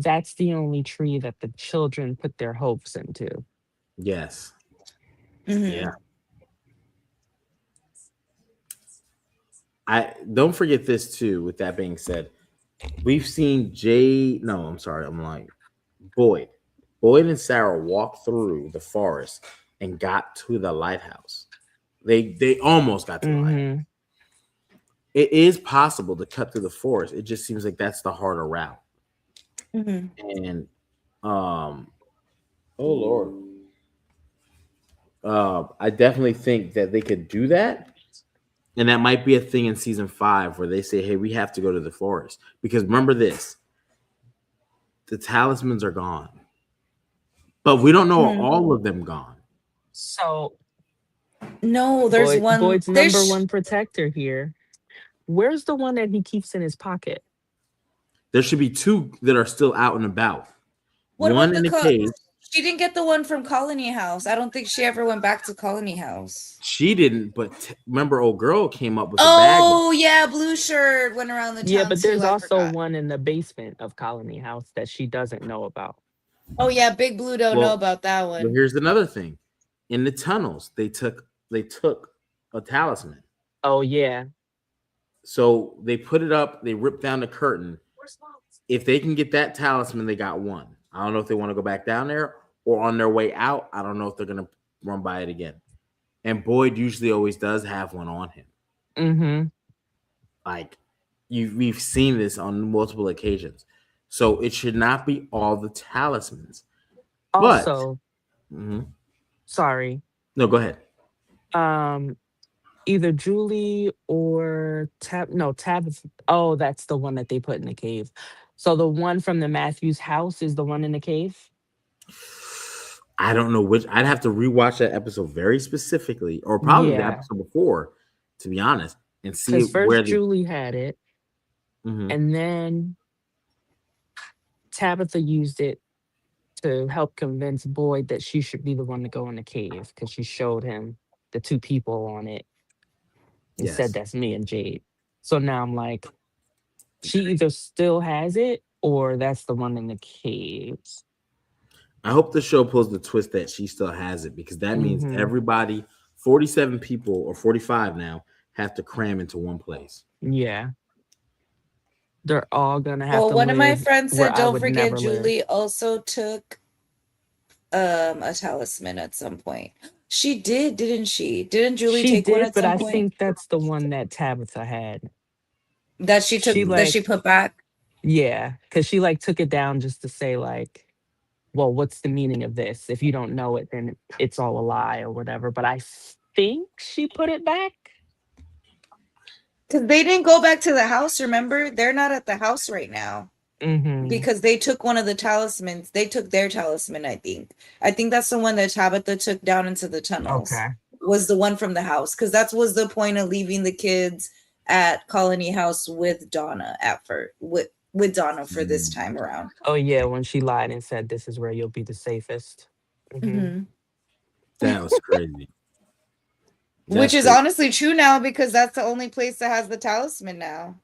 That's the only tree that the children put their hopes into. Yes. Yeah. Hmm. I don't forget this too. With that being said, we've seen Jay. No, I'm sorry. I'm lying. Boyd. Boyd and Sarah walked through the forest and got to the lighthouse. They almost got to the lighthouse. Hmm. It is possible to cut through the forest. It just seems like that's the harder route. Hmm. And oh Lord. I definitely think that they could do that. And that might be a thing in season 5 where they say, hey, we have to go to the forest. Because remember this, the talismans are gone. But we don't know are Hmm. all of them gone. So No, there's one. Boyd's number There's one protector here. Where's the one that he keeps in his pocket? There should be 2 that are still out and about. what One about in the the cave. She didn't get the one from Colony House. I don't think she ever went back to Colony House. She didn't, but remember, old girl came up with a bag. Oh yeah, blue shirt went around the Yeah, town but too. there's I also forgot. one in the basement of Colony House that she doesn't know about. Oh yeah, Big Blue don't know Well, about that but one. here's another thing. In the tunnels, they took a talisman. Oh yeah. So they put it up, they ripped down the curtain. If they can get that talisman, they got one. I don't know if they want to go back down there or on their way out. I don't know if they're gonna run by it again. And Boyd usually always does have one on him. Mm-hmm. Like we've seen this on multiple occasions. So it should not be all the talismans. But Also, mhm. sorry. No, go ahead. Um, Either Julie or Tabitha. Oh, that's the one that they put in the cave. So the one from the Matthews house is the one in the cave? I don't know which. I'd have to rewatch that episode very specifically, or probably the Yeah. episode before, to be honest, and see Because where first the. Julie had it, Mhm. and then Tabitha used it to help convince Boyd that she should be the one to go in the cave because she showed him the two people on it and said, Yes, "That's me and Jade." So now I'm like, she either still has it or that's the one in the caves. I hope the show pulls the twist that she still has it because that means Hmm. everybody, 47 people or 45 now, have to cram into one place. Yeah. They're all gonna have Well, to one of my live friends where said I don't would forget never live. Julie also took a talisman at some point. She did, didn't she? Didn't Julie She take one did, at but some I point think that's the one that Tabitha had. that she took She that she like, put back? yeah, because she like took it down just to say like, well, what's the meaning of this? If you don't know it, then it's all a lie or whatever. But I think she put it back. Because they didn't go back to the house, remember? They're not at the house right now. Hmm. Because they took one of the talismans. They took their talisman, I think. I think that's the one that Tabitha took down into the tunnels. Okay. Was the one from the house. Because that was the point of leaving the kids at Colony House with Donna at first. With Donna for this Mm, time around. Oh yeah, when she lied and said this is where you'll be the safest. Hmm. Hmm. that was crazy. Which That's is crazy. honestly true now because that's the only place that has the talisman now.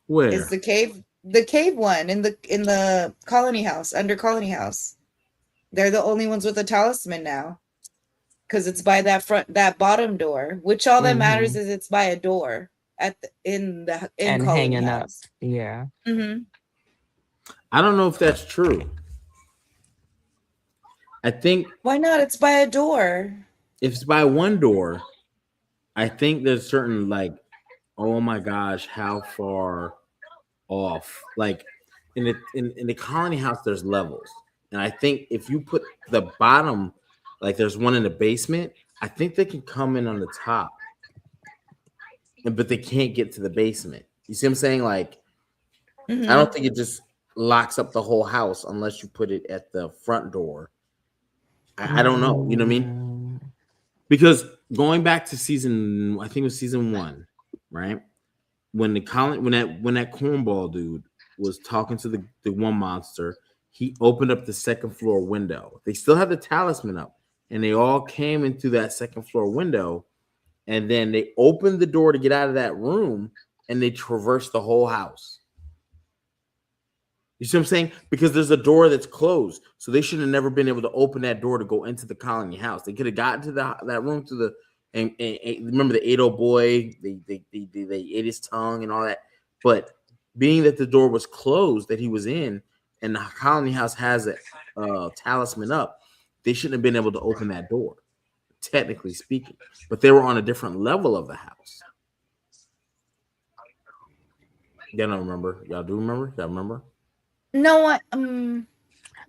Is Where? the cave one in the Colony House, under Colony House. They're the only ones with a talisman now. Because it's by that bottom door, which all that matters Hmm. is it's by a door in And Colony hanging up. House. Yeah. Hmm. I don't know if that's true. I think Why not? It's by a door. if it's by one door, I think there's certain like, oh my gosh, how far off? Like in the colony house, there's levels, and I think if you put the bottom, like there's one in the basement, I think they can come in on the top, and but they can't get to the basement. You see what I'm saying? Like I Hmm. don't think it just locks up the whole house unless you put it at the front door. I don't know. You know what I mean? Mm. Because going back to season, I think it was season 1, right? When the colony, when that cornball dude was talking to the one monster, he opened up the second floor window. They still had the talisman up, and they all came into that second floor window, and then they opened the door to get out of that room, and they traversed the whole house. You see what I'm saying? Because there's a door that's closed, so they should have never been able to open that door to go into the colony house. They could have gotten to that room through the and remember the 80 boy. They ate his tongue and all that. But being that the door was closed that he was in, and the colony house has a talisman up, they shouldn't have been able to open that door, technically speaking. But they were on a different level of the house. Y'all don't remember? Y'all do remember? Y'all remember? No, I'm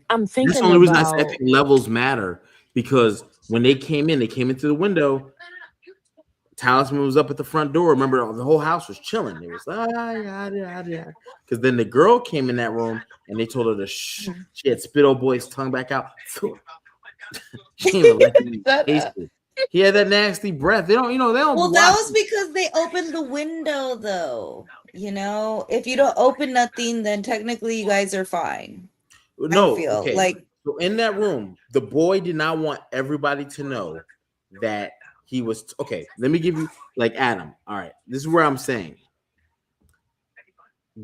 That's thinking the only reason I say I about think levels matter, because when they came in through the window. Talisman was up at the front door. Remember, the whole house was chilling. It was because then the girl came in that room and they told her to shh. She had spit old boy's tongue back out. She didn't even let him taste it. He had that nasty breath. They don't. well, that was because they opened the window, though. If you don't open nothing, then technically you guys are fine. No, I feel okay. like So in that room, the boy did not want everybody to know that he was okay. Let me give you like Adam. All right, this is where I'm saying.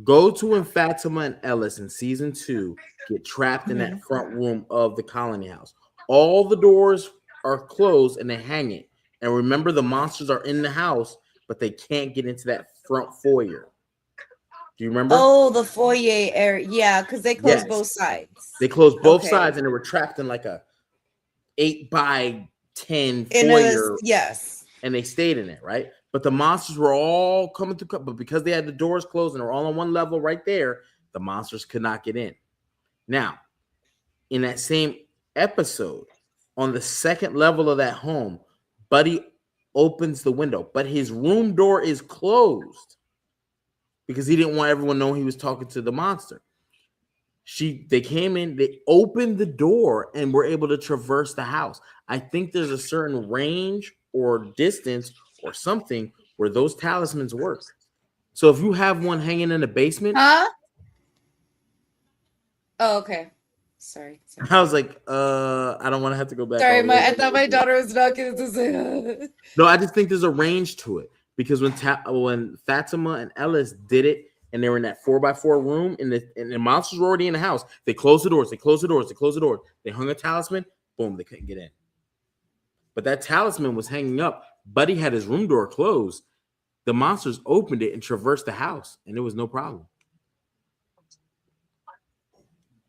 Go to when Fatima and Ellis in season 2 get trapped in that front room of the colony house. All the doors are closed and they hang it. And remember, the monsters are in the house, but they can't get into that front foyer. Do you remember? Oh, the foyer area. Yeah, because they closed both sides. They closed both sides and they were trapped in like a 8x10 foyer. Yes. And they stayed in it, right? But the monsters were all coming through. But because they had the doors closed and they're all on one level right there, the monsters could not get in. Now, in that same episode, on the second level of that home, Buddy opens the window, but his room door is closed because he didn't want everyone to know he was talking to the monster. They came in, they opened the door and were able to traverse the house. I think there's a certain range or distance or something where those talismans work. So if you have one hanging in the basement, oh, okay. Sorry. I was like, I don't want to have to go back. Sorry, I thought my daughter was knocking to say. No, I just think there's a range to it because when Fatima and Ellis did it, and they were in that 4x4 room, and the monsters were already in the house. They closed the doors. They hung a talisman. Boom, they couldn't get in. But that talisman was hanging up. Buddy had his room door closed. The monsters opened it and traversed the house, and there was no problem.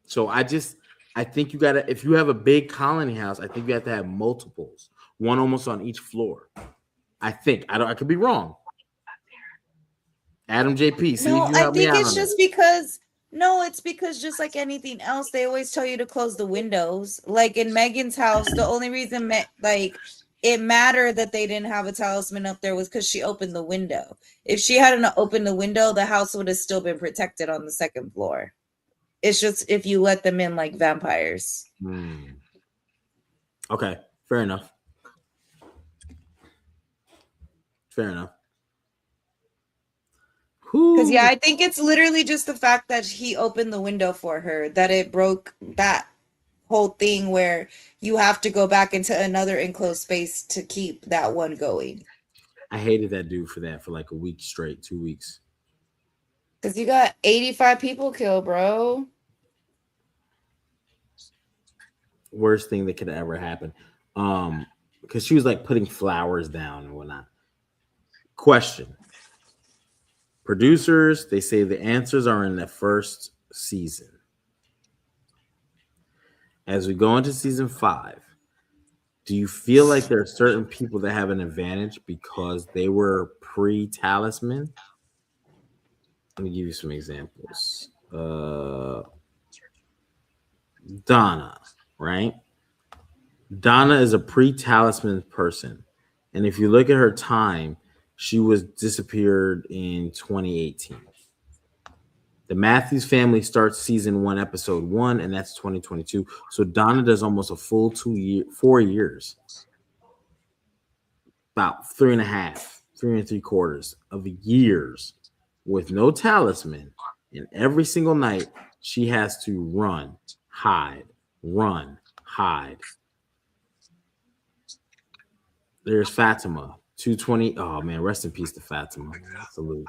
So I think you gotta, if you have a big colony house, I think you have to have multiples, one almost on each floor. I think I could be wrong. Adam JP, see No, if you help me out. It's because just like anything else, they always tell you to close the windows. Like in Megan's house, the only reason it mattered that they didn't have a talisman up there was because she opened the window. If she hadn't opened the window, the house would have still been protected on the second floor. It's just if you let them in like vampires. Okay, fair enough. Because I think it's literally just the fact that he opened the window for her that it broke that whole thing where you have to go back into another enclosed space to keep that one going. I hated that dude for that for like a week straight, 2 weeks. Because you got 85 people killed, bro. Worst thing that could ever happen. Because she was like putting flowers down and whatnot. Question. Producers, they say the answers are in the first season. As we go into season 5, do you feel like there are certain people that have an advantage because they were pre-talisman? Let me give you some examples. Donna, right? Donna is a pre-talisman person. And if you look at her time, she was disappeared in 2018. The Matthews family starts season 1, episode 1, and that's 2022. So Donna does almost a full 4 years. About 3.75 of years with no talisman. And every single night, she has to run, hide. There's Fatima, 220. Oh, man, rest in peace to Fatima. Salute.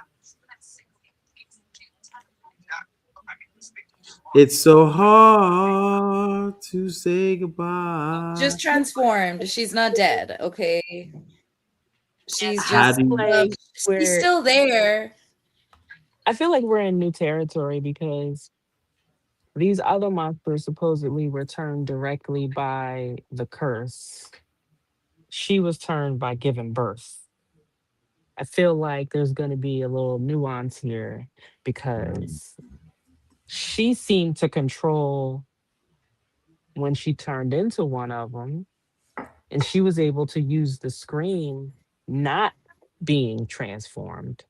It's so hard to say goodbye. Just transformed. She's not dead, okay? She's How just do you, Like she's we're still there. I feel like we're in new territory because these other monsters supposedly were turned directly by the curse. She was turned by giving birth. I feel like there's going to be a little nuance here because she seemed to control when she turned into one of them, and she was able to use the scream not being transformed.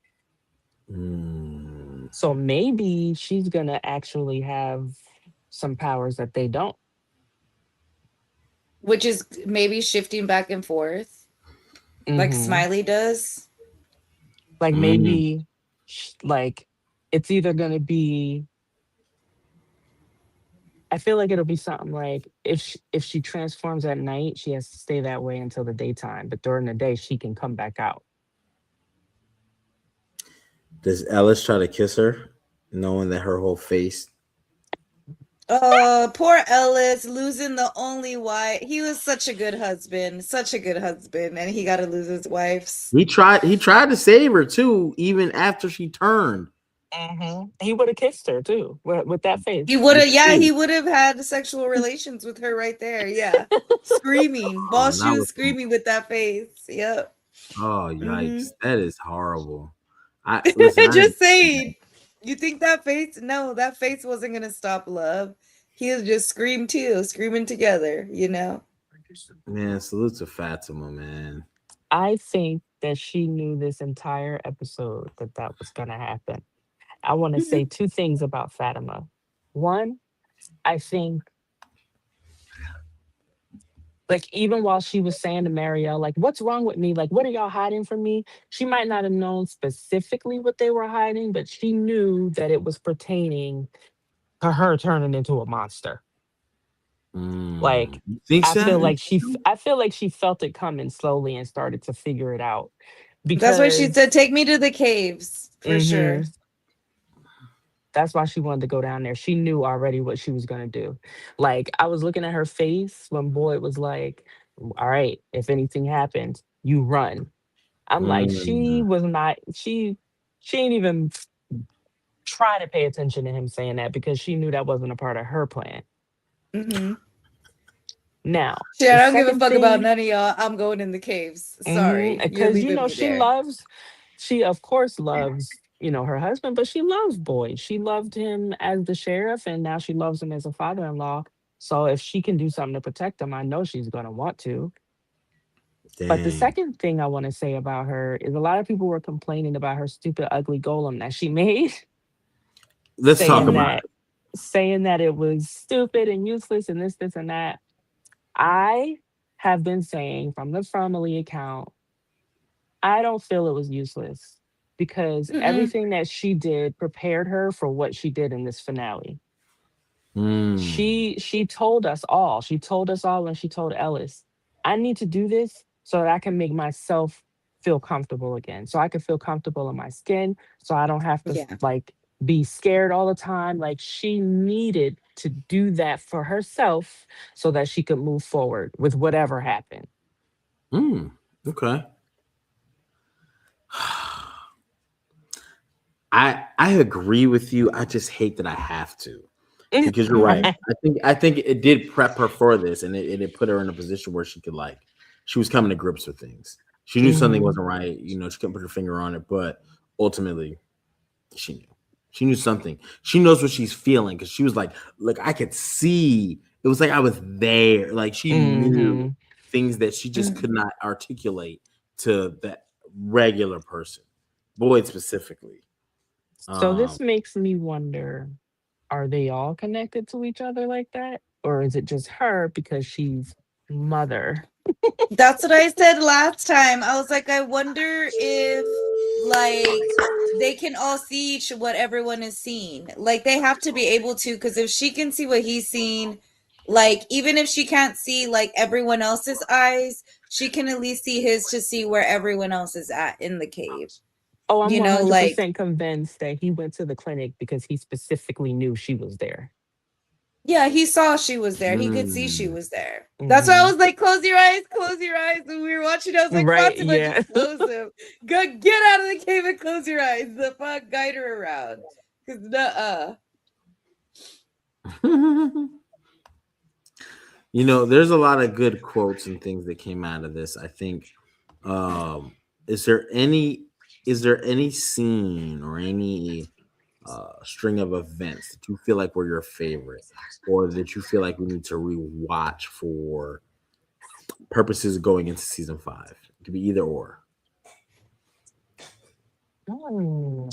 Mm, So maybe she's going to actually have some powers that they don't. Which is maybe shifting back and forth, like Hmm. Smiley does. Like mm. maybe, like it's either going to be. I feel like it'll be something like if she transforms at night, she has to stay that way until the daytime. But during the day, she can come back out. Does Ellis try to kiss her, knowing that her whole face? Poor Ellis losing the only wife. He was such a good husband, and he got to lose his wife's. He tried. He tried to save her too, even after she turned. He would have kissed her too with that face. He would have, It's yeah, true. he would have had sexual relations with her right there. Yeah, screaming while she Not was with him. screaming with that face. Yep. Oh Hmm. yikes! That is horrible. I listen. I Just saying. You think that face? No, that face wasn't gonna stop love. He was just scream too, screaming together. You know. man, salute to Fatima, man. I think that she knew this entire episode that that was going to happen. I want to say two things about Fatima. One, I think, like, even while she was saying to Marielle, like, what's wrong with me? Like, what are y'all hiding from me? She might not have known specifically what they were hiding, but she knew that it was pertaining to her turning into a monster. Like, You think so? I feel like she felt it coming slowly and started to figure it out That's why she said, because "Take me to the caves for sure." mhm, that's why she wanted to go down there. She knew already what she was gonna do. Like, I was looking at her face when Boyd was like, "All right, if anything happens, you run." I'm like, she Mm, was not. She ain't even try to pay attention to him saying that because she knew that wasn't a part of her plan. Hmm. Now, Shit, the I don't give a second fuck about thing, none of y'all. I'm going in the caves. Sorry, you're because leaving me there. she of course loves her husband, but she loves Boyd. She loved him as the sheriff, and now she loves him as a father-in-law. So if she can do something to protect him, I know she's gonna want to. But the dang. second thing I want to say about her is a lot of people were complaining about her stupid, ugly golem that she made, Let's talk saying Mhm. about that saying that it was stupid and useless and this and that. I have been saying from the family account, I don't feel it was useless because Mm-mm. everything that she did prepared her for what she did in this finale. it. Mm, She told us all. She told us all when she told Ellis, I need to do this so that I can make myself feel comfortable again. So I can feel comfortable in my skin. So I don't have to Yeah. like be scared all the time. Like she needed to do that for herself so that she could move forward with whatever happened. mm, okay. I agree with you. I just hate that I have to because you're right. Hmm. I think it did prep her for this, and it put her in a position where she could she was coming to grips with things. She knew something Mhm. wasn't right. She couldn't put her finger on it, but ultimately she knew. She knew something. She knows what she's feeling because she was like, "Look, I could see." It was like I was there. Like she knew Mhm. things that she just could Hmm. not articulate to that regular person, Boyd specifically. So Um, this makes me wonder, are they all connected to each other like that? Or is it just her because she's mother? That's what I said last time. I was like, I wonder if like they can all see what everyone is seeing. Like they have to be able to, because if she can see what he's seeing, like even if she can't see like everyone else's eyes, she can at least see his to see where everyone else is at in the cave. Oh, I'm Like 100% convinced that he went to the clinic because he specifically knew she was there. Yeah, he saw she was there. He could see she Mm. was there. That's why I was like, close your eyes, close your eyes. And we were watching, I was like, Right, Fatima, yeah. just close them. Go get out of the cave and close your eyes. The fuck, guide her around. Because You know, there's a lot of good quotes and things that came out of this. I think is there any scene or any string of events that you feel like were your favorite or that you feel like we need to rewatch for purposes of going into season 5? It could be either or. Mm.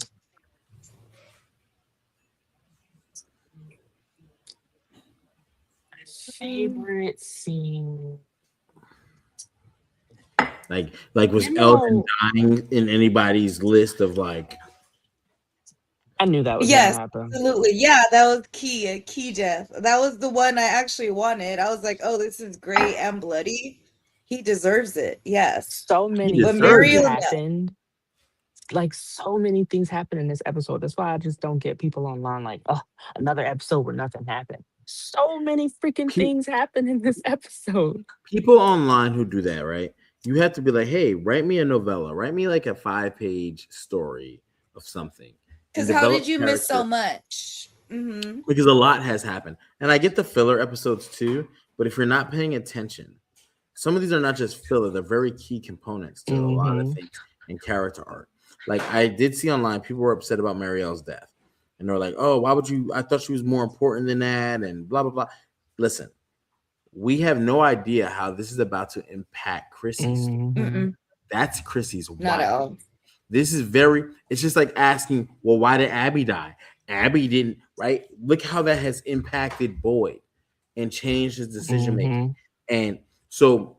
Favorite scene. Like was You Eldon know, dying in anybody's list of like I knew that was gonna yes, happen. absolutely. Yeah, that was key Jeff. That was the one I actually wanted. I was like, oh, this is great and bloody. He deserves it. Yes. So he many But deserves things it? Muriel, no. happened. Like so many things happened in this episode. That's why I just don't get people online like, oh, another episode where nothing happened. So many freaking Pe- things happened in this episode. People online who do that, right? You have to be like, hey, write me a novella, write me like a 5-page story of something, and Because how develop did you miss so character much? because a lot has happened. And I get the filler episodes too, but if you're not paying attention, some of these are not just filler; they're very key components to a lot of Mhm. things in character arc. Like I did see online, people were upset about Marielle's death, and they're like, "Oh, why would you? I thought she was more important than that," and blah blah blah. Listen, we have no idea how this is about to impact Chrissy's story. Mhm. Mm-mm, That's Chrissy's not at wife. all. This is very, it's just like asking, well, why did Abby die? Abby didn't, right? Look how that has impacted Boyd and changed his decision making. Mhm. And so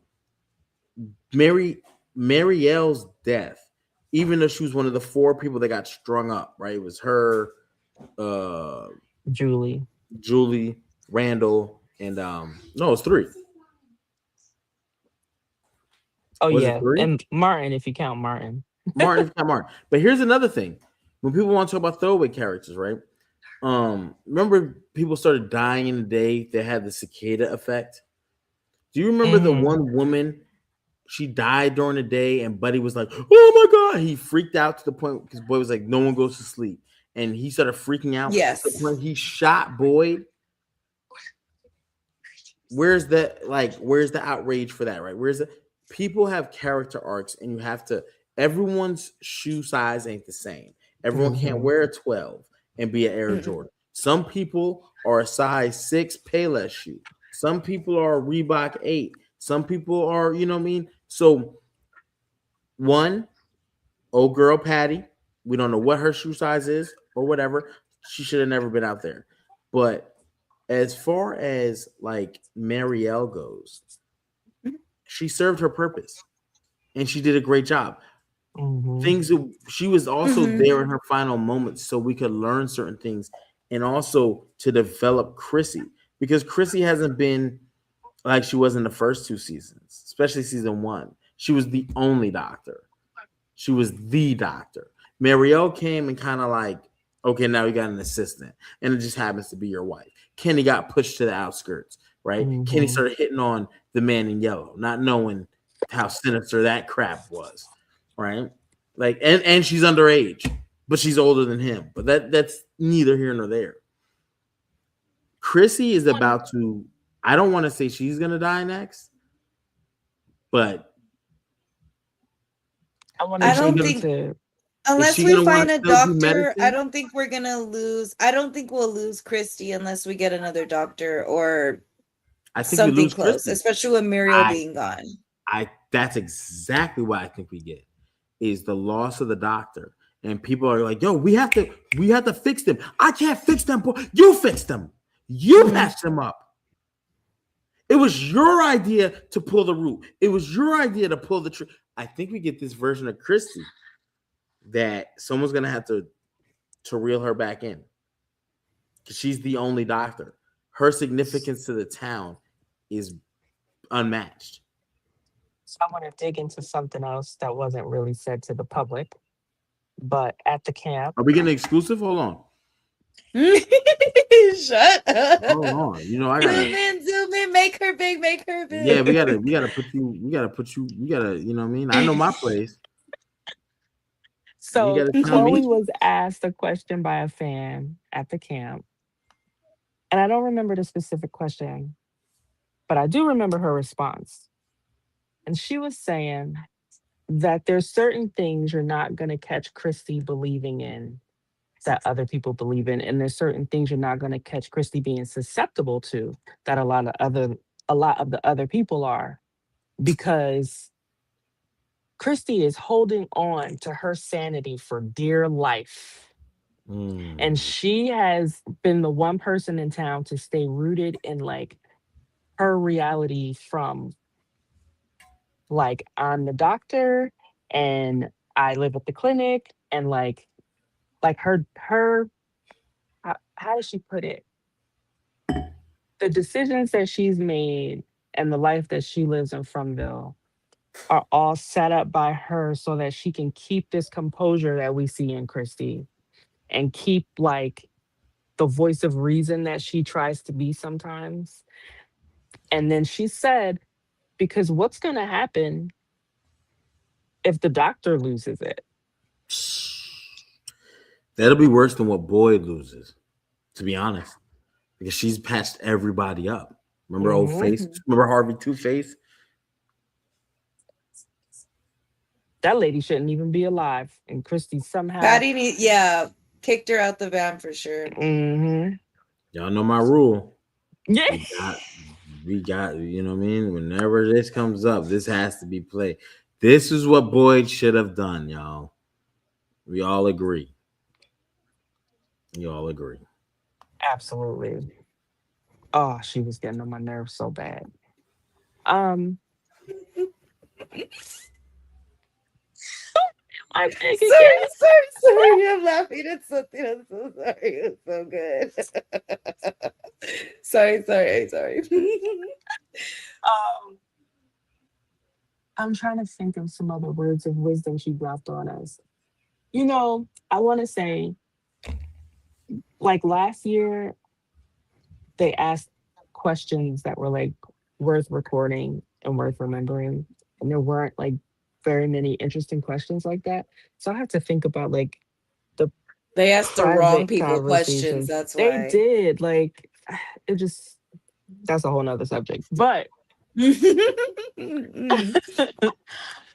Marielle's death, even though she was one of the 4 people that got strung up, right? It was her, Julie. Julie, Randall, and no, it's 3. Oh Was it yeah, 3? and Martin, if you count Martin. Martin, not Martin. But here's another thing: when people want to talk about throwaway characters, right? Remember people started dying in the day that had the cicada effect. Do you remember the Mhm. one woman? She died during the day, and Buddy was like, "Oh my god!" He freaked out to the point because Boyd was like, "No one goes to sleep," and he started freaking out. Yes. To the point he shot Boyd. Where's that? Like, where's the outrage for that? Right? Where's the people have character arcs, and you have to. Everyone's shoe size ain't the same. Everyone can't Mhm. wear a 12 and be an Air Mm-mm. Jordan. Some people are a size 6 Payless shoe. Some people are a Reebok 8. Some people are, you know what I mean? So, one, old girl Patty, we don't know what her shoe size is or whatever. She should have never been out there. But as far as like Marielle goes, she served her purpose and she did a great job. Mhm. Things that she was also Mhm. there in her final moments so we could learn certain things and also to develop Chrissy because Chrissy hasn't been like she was in the first 2 seasons, especially season 1. She was the only doctor. She was the doctor. Marielle came and kind of like, okay, now you got an assistant, and it just happens to be your wife. Kenny got pushed to the outskirts, right? Kenny Mhm. started hitting on the man in yellow, not knowing how sinister that crap was, right? Like, and she's underage, but she's older than him. But that's neither here nor there. Chrissy is about to. I don't want to say she's gonna die next, but I want I to is she don't dig gonna think into. unless she we gonna want find to a still do doctor, I medicine? don't think we're gonna lose. I don't think we'll lose Christy unless we get another doctor or I think we something lose close, Chrissy. especially with Muriel being gone. That's exactly what I think we get is the loss of the doctor. And people are like, yo, we have to fix them. I can't fix them, boy. You fix them. You patch them up. It was your idea to pull the root. It was your idea to pull the tree. I think we get this version of Christy that someone's gonna have to reel her back in. Because she's the only doctor. Her significance to the town is unmatched. So I want to dig into something else that wasn't really said to the public, but at the camp. Are we getting exclusive? Hold on. Shut up. Hold on. You know, I gotta. Zoom in, make her big, make her big. Yeah, we gotta put you. We gotta put you. We gotta. You know what I mean? I know my place. You So gotta tell Chloe me. was asked a question by a fan at the camp, and I don't remember the specific question, but I do remember her response. And she was saying that there's certain things you're not going to catch Christy believing in that other people believe in, and there's certain things you're not going to catch Christy being susceptible to that a lot of the other people are, because Christy is holding on to her sanity for dear life. And Mm. she has been the one person in town to stay rooted in like her reality from like I'm the doctor and I live at the clinic, and like her how does she put it? The decisions that she's made and the life that she lives in Fromville are all set up by her so that she can keep this composure that we see in Christy and keep like the voice of reason that she tries to be sometimes. And then she said, because what's going to happen if the doctor loses it? That'll be worse than what Boyd loses, to be honest, because she's patched everybody up. Remember old face? Mhm. Remember Harvey Two Face? That lady shouldn't even be alive. And Christy somehow. Patty, kicked her out the van for sure. Mm-hmm. Y'all know my rule. Yeah. We got, you know what I mean? Whenever this comes up, this has to be played. This is what Boyd should have done, y'all. We all agree. You all agree. Absolutely. Oh, she was getting on my nerves so bad. I'm Sorry, big sorry, again. sorry. I'm laughing at something. I'm so sorry. It's so good. sorry. Um, I'm trying to think of some other words of wisdom she dropped on us. You know, I want to say, like last year, they asked questions that were like worth recording and worth remembering. And there weren't like very many interesting questions like that. So I have to think about like the They asked the wrong private people questions. conversations. That's They why. did. Like, it just, that's a whole nother subject. But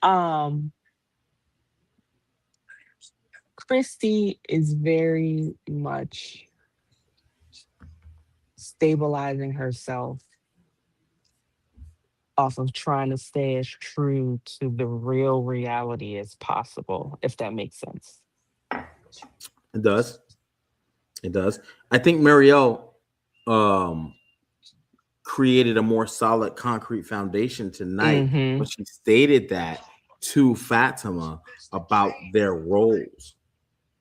um Christy is very much stabilizing herself off of trying to stay as true to the real reality as possible, if that makes sense. It does. It does. I think Marielle um created a more solid concrete foundation tonight Mm-hmm. when she stated that to Fatima about their roles.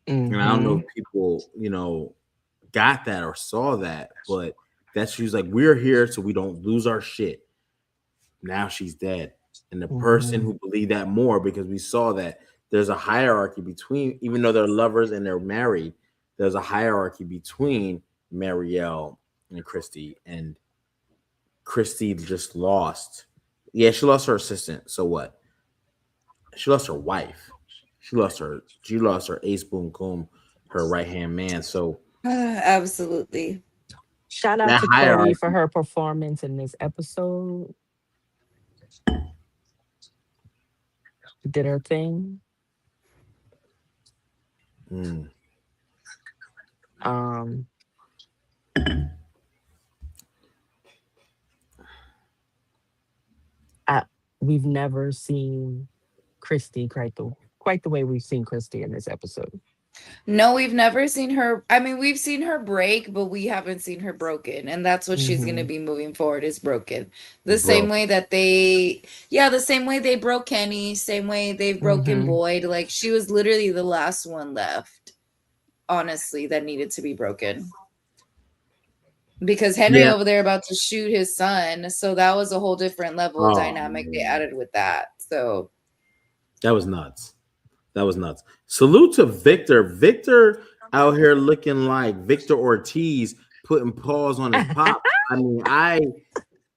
And I don't know Mm-hmm. if people, you know, got that or saw that, but that she was like, we're here so we don't lose our shit. Now she's dead. And the person Mm-hmm. who believed that more, because we saw that there's a hierarchy between, even though they're lovers and they're married, there's a hierarchy between Marielle and Christy. And Christy just lost. Yeah, she lost her assistant. So what? She lost her wife. She lost her ace boom coom, her right hand man. So Absolutely. Shout out that to Chloe for hierarchy. her performance in this episode. She did her thing. Mm. Um, I, we've never seen Christy quite the way we've seen Christy in this episode. No, we've never seen her. I mean, we've seen her break, but we haven't seen her broken. And that's what she's going to Mm-hmm. be moving forward is broken. The same Bro. way that the same way they broke Kenny, same way they've broken Mm-hmm. Boyd. Like she was literally the last one left, honestly, that needed to be broken. Because Henry Yeah. over there about to shoot his son. So that was a whole different level of Oh, dynamic they man. added with that. So That was nuts. That was nuts. Salute to Victor. Victor out here looking like Victor Ortiz putting paws on his pop. I mean,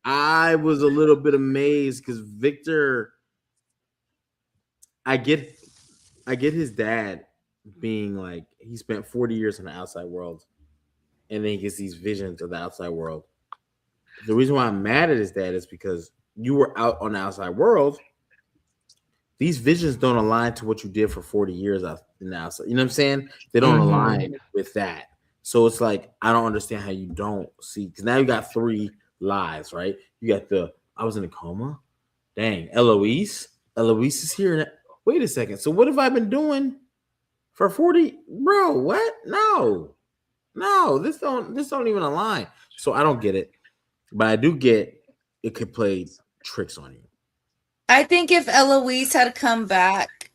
I was a little bit amazed because Victor, I get his dad being like he spent 40 years in the outside world, and then he gets these visions of the outside world. The reason why I'm mad at his dad is because you were out on the outside world. These visions don't align to what you did for 40 years out in the outside. You know what I'm saying? They don't align with that. So it's like I don't understand how you don't see, because now you got 3 lives, right? You got I was in a coma. Dang, Eloise is here. Wait a second. So what have I been doing for 40? Bro, what? No, this don't even align. So I don't get it. But I do get it could play tricks on you. I think if Eloise had come back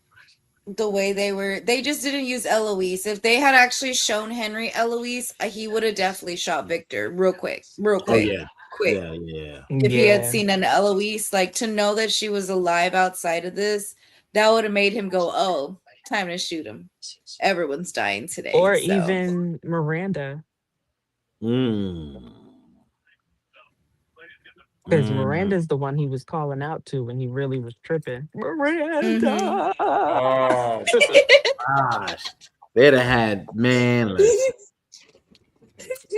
the way they just didn't use Eloise. If they had actually shown Henry Eloise, he would have definitely shot Victor real quick. Oh yeah. Quick. Yeah. If he had seen an Eloise, like to know that she was alive outside of this, that would have made him go, "Oh, time to shoot him. Everyone's dying today." Or even Miranda. Because Miranda's the one he was calling out to when he really was tripping. Miranda. Oh gosh. They'd have had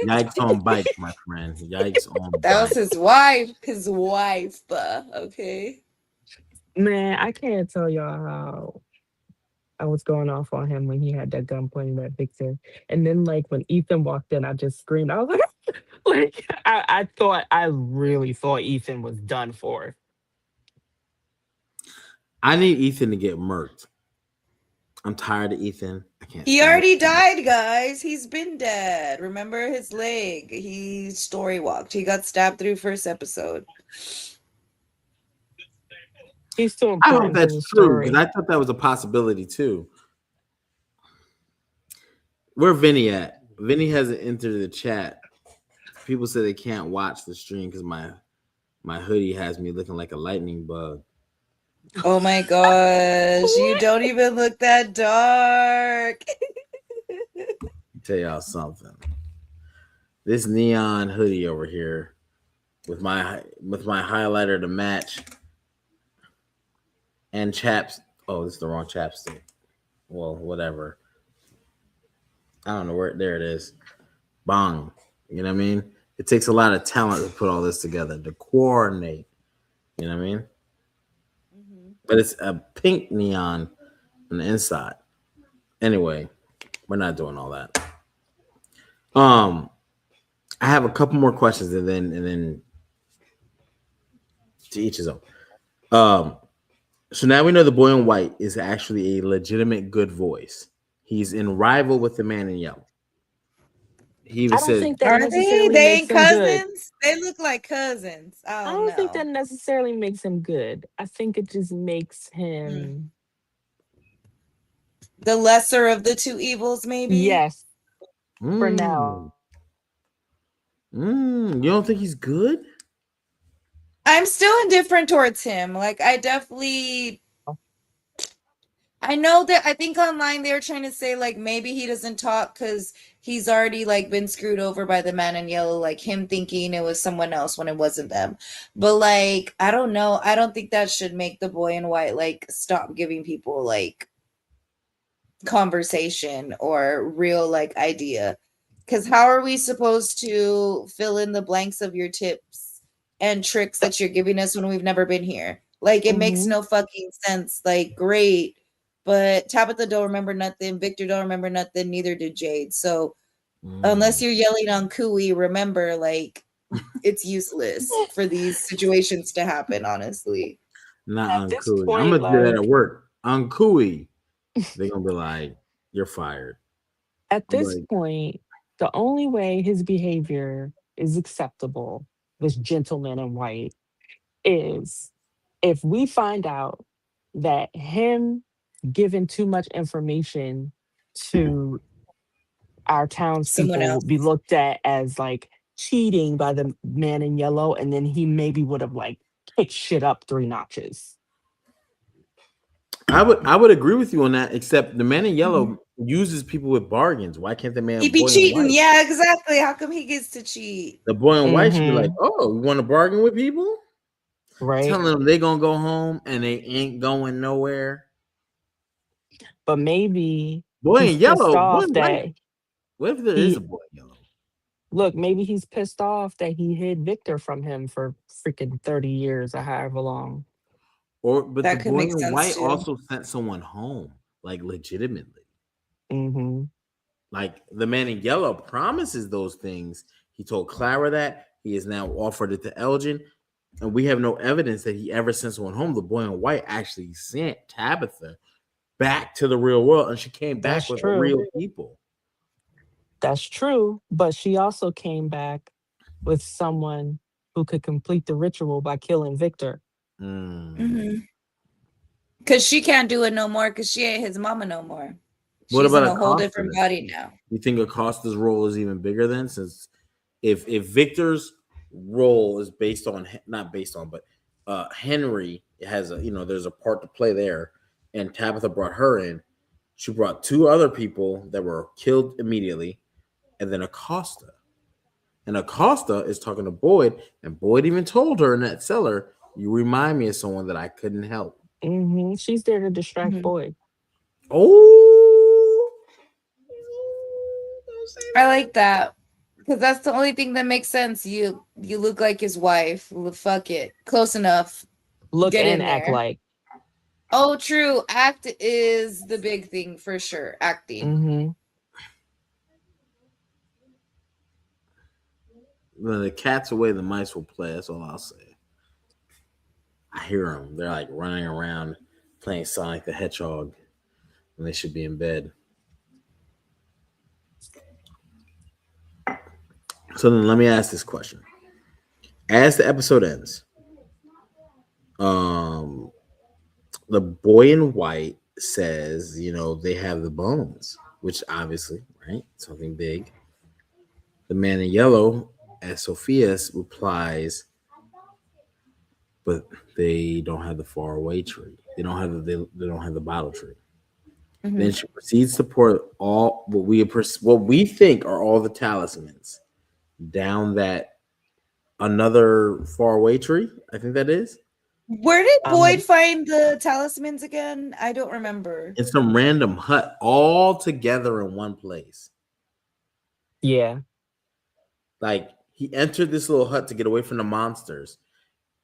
yikes on bikes, my friend. Yikes on bikes. That was his wife. His wife, okay. Man, I can't tell y'all how I was going off on him when he had that gun pointing at Victor. And then like when Ethan walked in, I just screamed. I was like, I really thought Ethan was done for. I need Ethan to get murked. I'm tired of Ethan. I can't. He already died, guys. He's been dead. Remember his leg? He story walked. He got stabbed through first episode. He's still. I hope that's true, because I thought that was a possibility too. Where Vinny at? Vinny hasn't entered the chat. People say they can't watch the stream because my hoodie has me looking like a lightning bug. Oh my gosh, you don't even look that dark. Tell y'all something. This neon hoodie over here with my highlighter to match and chaps. Oh, this is the wrong chapstick. Well, whatever. I don't know where. There it is. Bong. You know what I mean? It takes a lot of talent to put all this together, to coordinate. You know what I mean? But it's a pink neon on the inside. Anyway, we're not doing all that. I have a couple more questions and then to each his own. So now we know the boy in white is actually a legitimate good voice. He's in rival with the man in yellow. He even says, "Are they ain't cousins? They look like cousins." I don't think that necessarily makes him good. I think it just makes him the lesser of the two evils, maybe. Yes. For now. You don't think he's good? I'm still indifferent towards him. Like I know that I think online they were trying to say like maybe he doesn't talk because he's already like been screwed over by the man in yellow, like him thinking it was someone else when it wasn't them. But like I don't know. I don't think that should make the boy in white like stop giving people like conversation or real like idea. Because how are we supposed to fill in the blanks of your tips and tricks that you're giving us when we've never been here? Like it makes no fucking sense. Like great. But Tabitha don't remember nothing. Victor don't remember nothing. Neither did Jade. So unless you're yelling on Cooey, remember, like, it's useless for these situations to happen, honestly. Not on Cooey. I'm going to do that at work. On Cooey, they're going to be like, you're fired. At this point, the only way his behavior is acceptable, this gentleman in white, is if we find out that him giving too much information to our townspeople would be looked at as like cheating by the man in yellow, and then he maybe would have like kicked shit up 3 notches. I would agree with you on that, except the man in yellow uses people with bargains. Why can't the man He be boy in cheating. white? Yeah, exactly. How come he gets to cheat? The boy in white should be like, Mhm. oh, you want to bargain with people? Right. Telling them they gonna go home and they ain't going nowhere. But maybe Boy he's in pissed yellow, boy off in white. that What if there is a he boy in yellow? look, maybe he's pissed off that he hid Victor from him for freaking 30 years or however long. But the That could boy make in sense white too. also sent someone home, like legitimately. Mm-hmm. Like the man in yellow promises those things. He told Clara that he has now offered it to Elgin, and we have no evidence that he ever sent someone home. The boy in white actually sent Tabitha back to the real world, and she came back That's with true. real people. That's true. But she also came back with someone who could complete the ritual by killing Victor. Mm. Because she can't do it no more because she ain't his mama no more. What She's about in a whole Acosta? different body now. You think Acosta's role is even bigger then? Since if Victor's role is based on not based on, but Henry has a there's a part to play there, and Tabitha brought her in. She brought two other people that were killed immediately, and then Acosta. And Acosta is talking to Boyd, and Boyd even told her in that cellar, "You remind me of someone that I couldn't help." Mm-hmm. She's there to distract Mhm. Boyd. Oh, don't say I that. like that. Because that's the only thing that makes sense. You look like his wife. Well, fuck it. Close enough. Look Get and in act there. like. Oh, true. Act is the big thing for sure. Acting. Mm-hmm. When the cat's away, the mice will play. That's all I'll say. I hear them. They're like running around playing Sonic the Hedgehog when they should be in bed. So then let me ask this question. As the episode ends, um, the boy in white says, they have the bones, which obviously, right? Something big. The man in yellow, as Sophia's replies, but they don't have the faraway tree. They don't have the bottle tree. Then Mhm. she proceeds to pour all what we think are all the talismans down that another faraway tree. I think that is Where did Boyd Um, find the talismans again? I don't remember. in some random hut, all together in one place. yeah. Like he entered this little hut to get away from the monsters,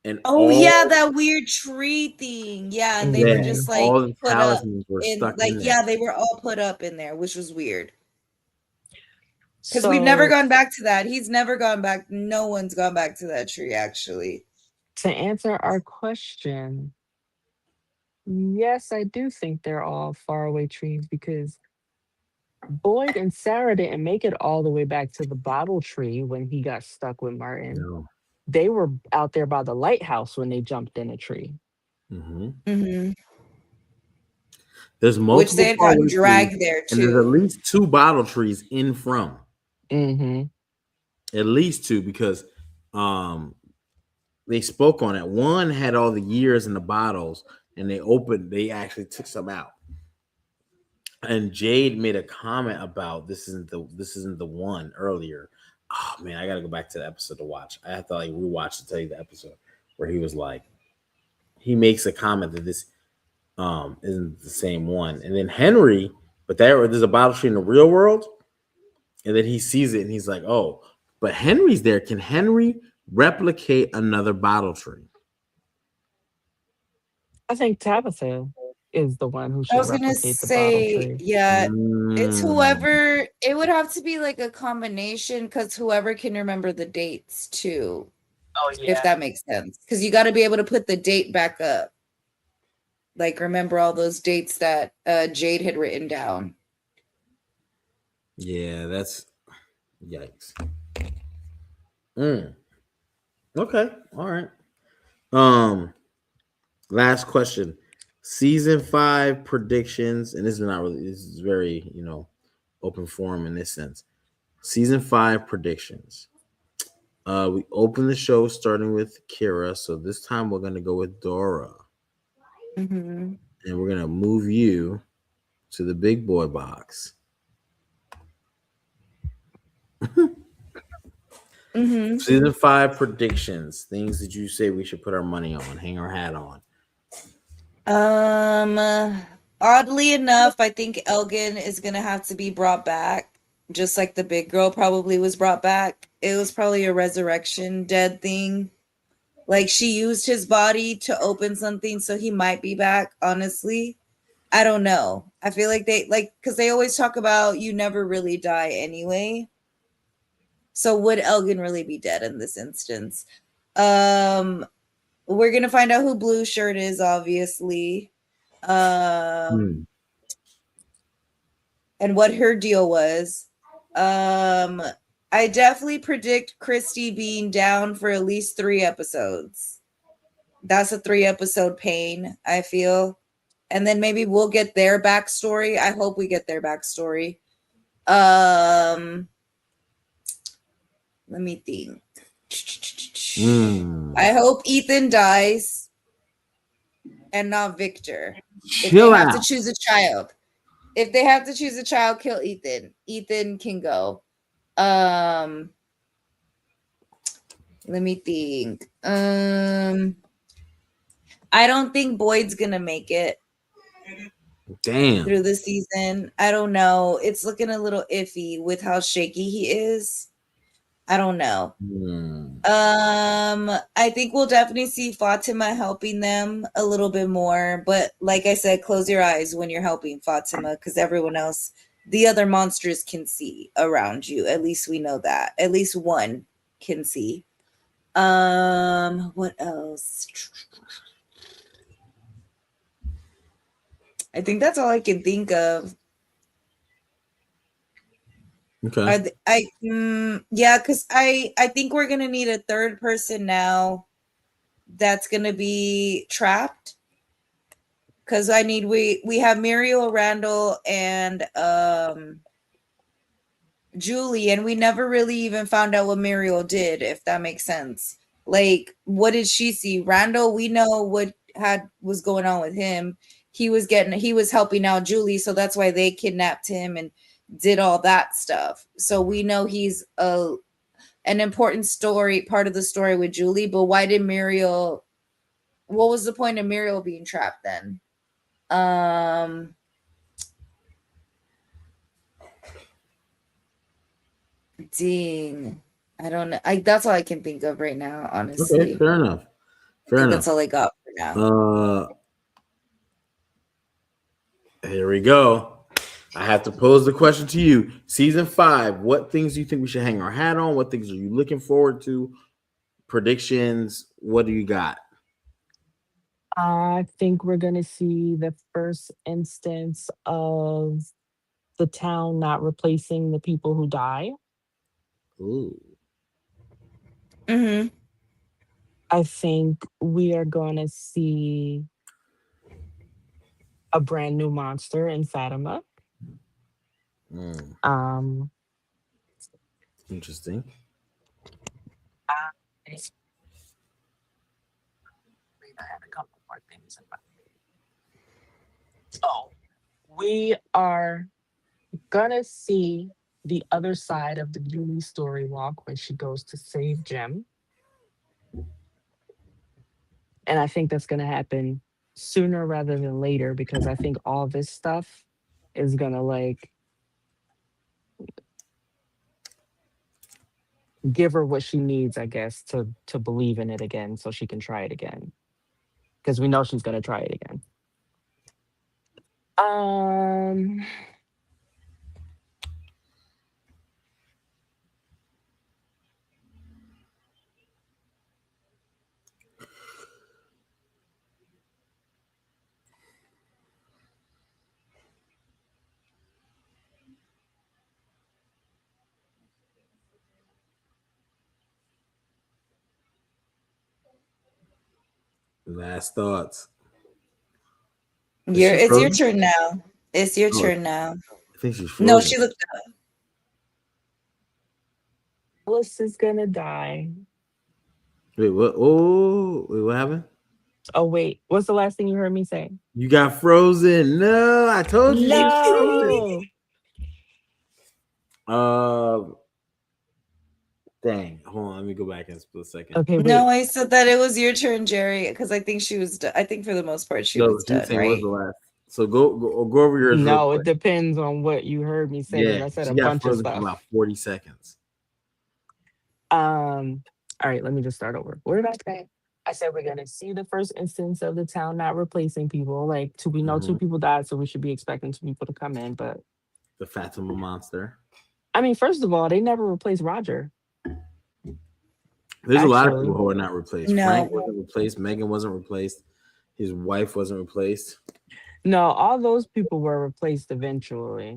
and Oh yeah, that weird tree thing. Yeah, and they were Mm-hmm. just like all the put up talismans were in stuck like in there. yeah, they were all put up in there, which was weird. Because we've never So gone back to that. He's never gone back. No one's gone back to that tree, actually. to answer our question, yes, I do think they're all faraway trees because Boyd and Sarah didn't make it all the way back to the bottle tree when he got stuck with Martin. No. They were out there by the lighthouse when they jumped in a tree. Mm-hmm. Mm-hmm. There's Which they multiple had gotten faraway trees, dragged there and there's at too. least two bottle trees in from. Mm-hmm. At least two because um they spoke on it. One had all the years in the bottles, and they actually took some out. And Jade made a comment about this isn't the one earlier. Oh man, I gotta go back to the episode to watch. I have to like rewatch to tell you the episode where he was like he makes a comment that this isn't the same one. And then Henry, but there's a bottle tree in the real world, and then he sees it and he's like, oh, but Henry's there. Can Henry replicate another bottle tree? I think Tabitha is the one who I should was gonna replicate the bottle say, tree. yeah, it's Mm. whoever. It would have to be like a combination because whoever can remember the dates too, Oh if yeah. that makes sense. Because you got to be able to put the date back up. Like remember all those dates that Jade had written down. Yeah, that's yikes. Mm. Okay, all right. Last question. Season 5 predictions, and this is not really this is very, open forum in this sense. Season 5 predictions. We open the show starting with Kira, so this time we're gonna go with Dora. Mm-hmm. And we're gonna move you to the big boy box. Mm-hmm. Season 5 predictions. Things that you say we should put our money on, hang our hat on. Oddly enough, I think Elgin is gonna have to be brought back, just like the big girl probably was brought back. It was probably a resurrection dead thing. Like she used his body to open something, so he might be back. Honestly, I don't know. I feel like because they always talk about you never really die anyway. So would Elgin really be dead in this instance? We're gonna find out who Blue Shirt is, obviously. And what her deal was. I definitely predict Christy being down for at least 3 episodes. That's a 3-episode pain, I feel. And then maybe we'll get their backstory. I hope we get their backstory. Let me think. I hope Ethan dies and not Victor. If they have to choose a child. If they have to choose a child, kill Ethan. Ethan can go. Let me think. I don't think Boyd's gonna make it. Damn. Through the season. I don't know. It's looking a little iffy with how shaky he is. I don't know. I think we'll definitely see Fatima helping them a little bit more. But like I said, close your eyes when you're helping Fatima, because everyone else, the other monsters can see around you. At least we know that. At least one can see. What else? I think that's all I can think of. Okay. Yeah, because I think we're gonna need a third person now that's gonna be trapped. Because we have Muriel, Randall, and Julie, and we never really even found out what Muriel did, if that makes sense. Like, what did she see? Randall, we know what was going on with him. He was helping out Julie, so that's why they kidnapped him and did all that stuff. So we know he's an important part of the story with Julie. But why did Muriel? What was the point of Muriel being trapped then? Dang, I don't know. That's all I can think of right now, honestly. Okay, fair enough. That's all I got for now. Here we go. I have to pose the question to you. Season 5, what things do you think we should hang our hat on? What things are you looking forward to? Predictions, what do you got? I think we're going to see the first instance of the town not replacing the people who die. Ooh. Mm-hmm. I think we are going to see a brand new monster in Fatima. Interesting. I had a couple more things about it. So we are gonna see the other side of the Julie story walk when she goes to save Jem. And I think that's gonna happen sooner rather than later, because I think all this stuff is gonna like give her what she needs, I guess, to believe in it again so she can try it again. Because we know she's gonna try it again. Last thoughts. It's your turn now. It's your turn now. I think she's frozen. No, she looked up. Alice is gonna die. Wait, what? Oh, wait, what happened? Oh wait, what's the last thing you heard me say? You got frozen. No, I told you. You frozen. No. Dang. Hold on. Let me go back in a split second. Okay, wait. No, I said that it was your turn, Jerry, because I think she was. I think for the most part she was You done, saying right? what's the last? So go over yours. real No, quick. it depends on what you heard me say because Yeah, I said she a got bunch of frozen for stuff. about 40 seconds. All right, let me just start over. What did I say? I said we're gonna see the first instance of the town not replacing people. Like we know two people died, so we should be expecting two people to come in. But The Fatima monster. I mean, first of all, they never replaced Roger. There's a lot of Actually. people who are not replaced. No. Frank wasn't replaced. Megan wasn't replaced. His wife wasn't replaced. No, all those people were replaced eventually.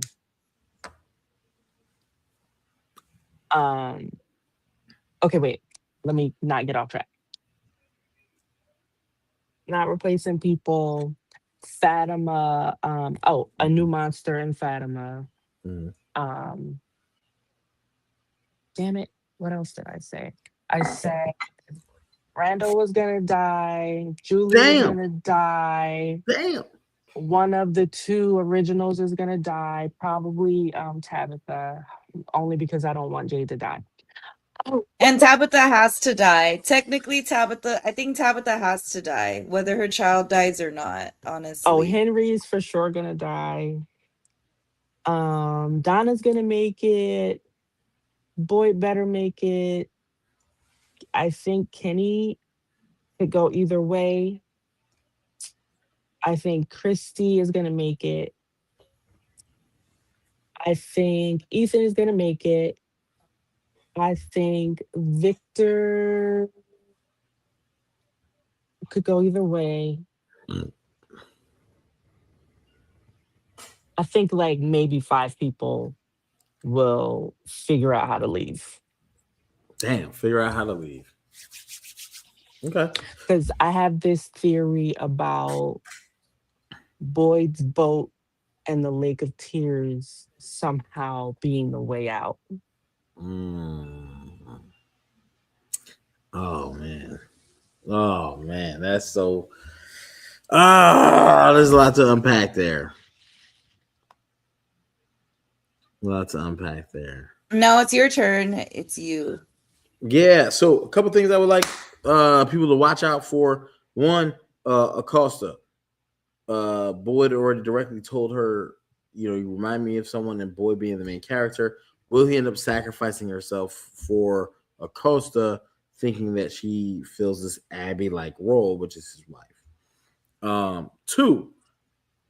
Okay, wait. Let me not get off track. Not replacing people. Fatima. A new monster in Fatima. Mhm. Damn it. What else did I say? I said Randall was gonna die. Julie was Damn. gonna die. Damn. One of the two originals is gonna die. Probably Tabitha. Only because I don't want Jade to die. Oh, And Tabitha has to die. Technically, I think Tabitha has to die, whether her child dies or not, honestly. oh, Henry's for sure gonna die. Donna's gonna make it. Boyd better make it. I think Kenny could go either way. I think Christy is gonna make it. I think Ethan is gonna make it. I think Victor could go either way. I think like maybe 5 people will figure out how to leave. Damn. Figure out how to leave. Okay. Because I have this theory about Boyd's boat and the Lake of Tears somehow being the way out. Oh man, that's so. There's a lot to unpack there. No, it's your turn. It's you. Yeah. So a couple things I would like people to watch out for. One, Acosta. Boyd already directly told her, you remind me of someone, and Boyd being the main character. Will he end up sacrificing herself for Acosta, thinking that she fills this Abby-like role, which is his wife? Two,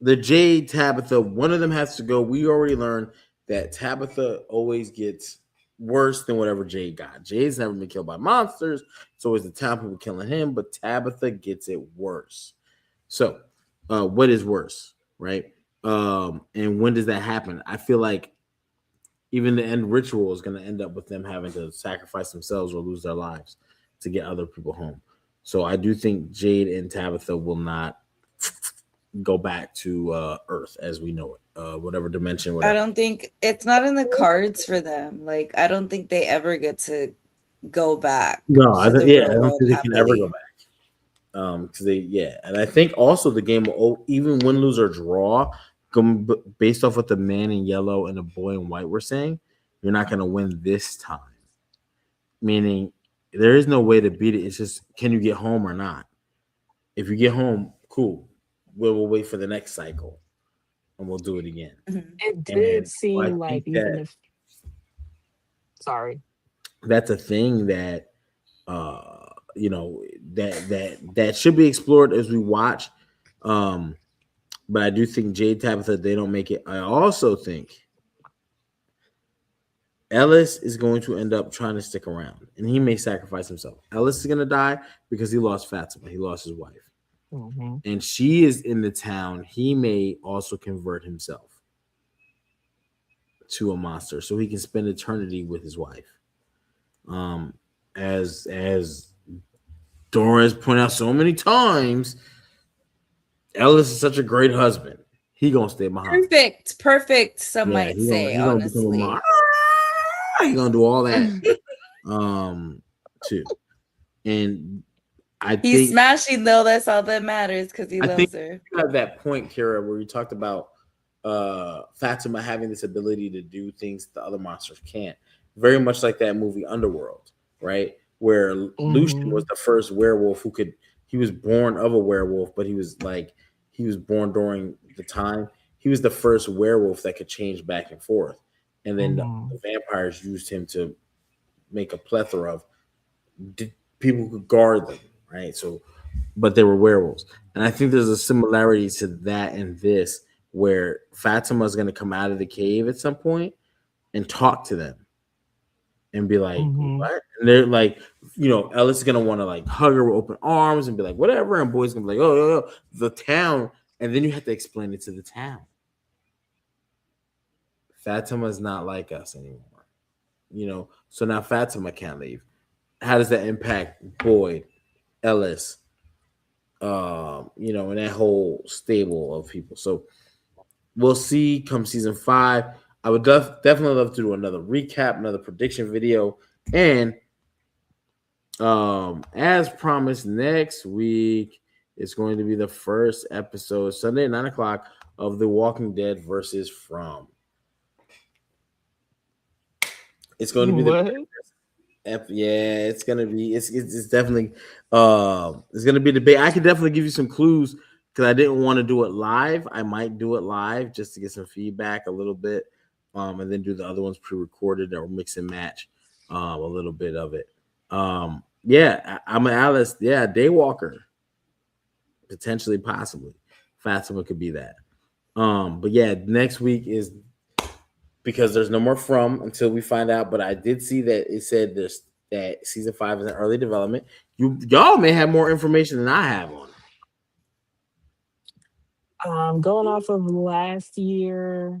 the Jade Tabitha, one of them has to go. We already learned that Tabitha always gets worse than whatever Jade got. Jade's never been killed by monsters. It's always the town people killing him, but Tabitha gets it worse. So, what is worse, right? And when does that happen? I feel like even the end ritual is going to end up with them having to sacrifice themselves or lose their lives to get other people home. So I do think Jade and Tabitha will not go back to Earth as we know it, whatever dimension. Whatever. I don't think it's not in the cards for them. Like, I don't think they ever get to go back. No, I don't think they can ever happily. go back. Because and I think also the game will even win, lose, or draw, based off what the man in yellow and the boy in white were saying, you're not going to win this time. Meaning, there is no way to beat it. It's just, can you get home or not? If you get home, cool. We'll wait for the next cycle, and we'll do it again. It did seem like even if. Sorry. That's a thing that that should be explored as we watch. But I do think Jade Tabitha, they don't make it. I also think Ellis is going to end up trying to stick around, and he may sacrifice himself. Ellis is going to die because he lost Fatima. He lost his wife. And she is in the town. He may also convert himself to a monster so he can spend eternity with his wife. As Dora has pointed out so many times, Ellis is such a great husband. He gonna stay behind. Perfect. Some might say, honestly. He's gonna do all that too. And I He's think smashing though. That's all that matters because he I loves think her. you have that point, Kira, where you talked about Fatima having this ability to do things the other monsters can't. Very much like that movie Underworld, right? Where Lucian was Mhm. the first werewolf who could. He was born of a werewolf, but he was born during the time. He was the first werewolf that could change back and forth, and then the Mhm. vampires used him to make a plethora of people who could guard them, right? So but they were werewolves. And I think there's a similarity to that in this, where Fatima is going to come out of the cave at some point and talk to them and be like, Mhm. "What?" And they're like, Ellis is going to want to like hug her with open arms and be like, "Whatever." And boys going to be like, "Oh, yo, yo, the town." And then you have to explain it to the town. Fatima is not like us anymore, So now Fatima can't leave. How does that impact Boyd, Ellis, and that whole stable of people? So we'll see come season 5. I would definitely love to do another recap, another prediction video, and as promised, next week is going to be the first episode, Sunday at 9 o'clock, of The Walking Dead versus From. It's going to be the What? yeah, it's gonna be it's definitely it's gonna be a debate. I can definitely give you some clues because I didn't want to do it live. I might do it live just to get some feedback a little bit, and then do the other ones pre-recorded or mix and match a little bit of it. Yeah, I'm an Alice. Yeah, Daywalker, potentially, possibly. Fatima could be that. But yeah, next week is because there's no more From until we find out. But I did see that it said this that season 5 is in early development. Y'all may have more information than I have on it. Going off of last year,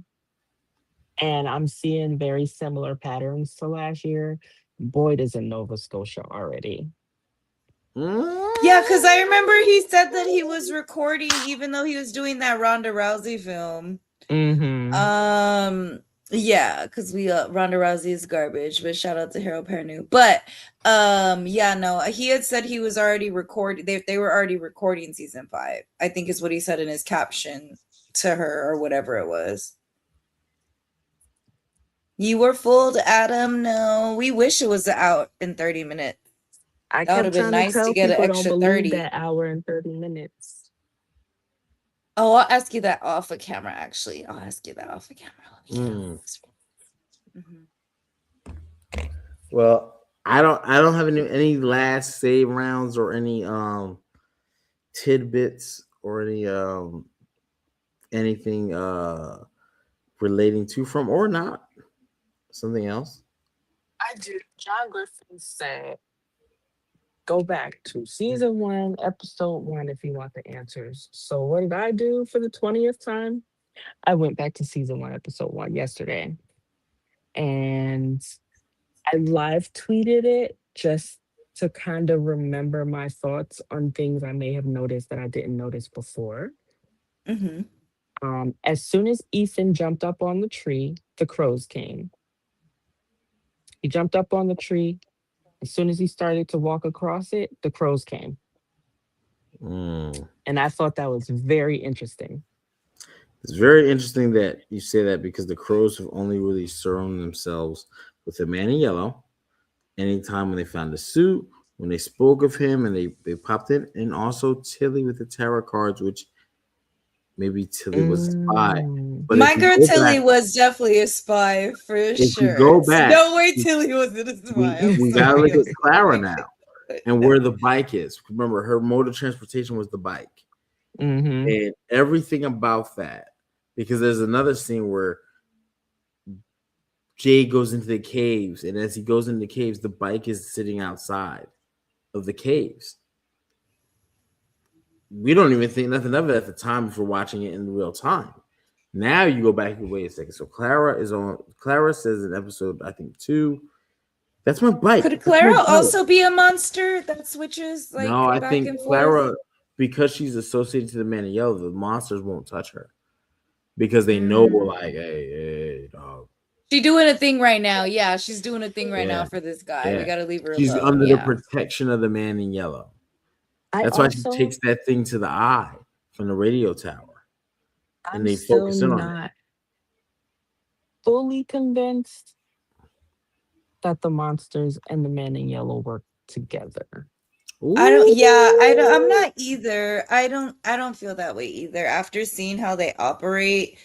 and I'm seeing very similar patterns to last year. Boyd is in Nova Scotia already. Yeah, because I remember he said that he was recording even though he was doing that Ronda Rousey film. Mm-hmm. Yeah, because we Ronda Rousey is garbage, but shout out to Harold Perrineau. But yeah, no, he had said he was already recording. They were already recording season 5. I think is what he said in his caption to her or whatever it was. You were fooled, Adam. No, we wish it was out in 30 minutes. I That would have kept been trying to nice to tell get an people don't extra believe 30. that hour and 30 minutes. Oh, I'll ask you that off of camera, actually. I'll ask you that off of camera. Well, I don't have any last save rounds or any tidbits or any anything relating to From or not. Something else. I do. John Griffin said, go back to season 1, episode 1 if you want the answers. So what did I do for the 20th time? I went back to season 1, episode 1 yesterday. And I live tweeted it just to kind of remember my thoughts on things I may have noticed that I didn't notice before. As soon as Ethan jumped up on the tree, the crows came. He jumped up on the tree. As soon as he started to walk across it, the crows came. And I thought that was very interesting. It's very interesting that you say that because the crows have only really surrounded themselves with the man in yellow. Anytime when they found the suit, when they spoke of him and they popped in, and also Tilly with the tarot cards, which maybe Tilly was a spy. But My girl Tilly was definitely a spy for sure. You go back, no way Tilly wasn't a spy. We gotta look at Clara now and where the bike is. Remember, her mode of transportation was the bike. And everything about that, because there's another scene where Jay goes into the caves, and as he goes into the caves, the bike is sitting outside of the caves. We don't even think nothing of it at the time if we're watching it in real time. Now you go back and wait a second. So Clara says in episode, I think 2, that's my bike. Could Clara also be a monster that switches like no, I back think and Clara, forth? because she's associated to the man in yellow, the monsters won't touch her because they know we're like, hey, dog. She's doing a thing right now. Yeah, she's doing a thing right now for this guy. We gotta leave her alone. She's under the protection of the man in yellow. I That's why she also, takes that thing to the eye from the radio tower, and I'm they still focus in on it. not fully convinced that the monsters and the man in yellow work together. I'm not either. I don't feel that way either after seeing how they operate.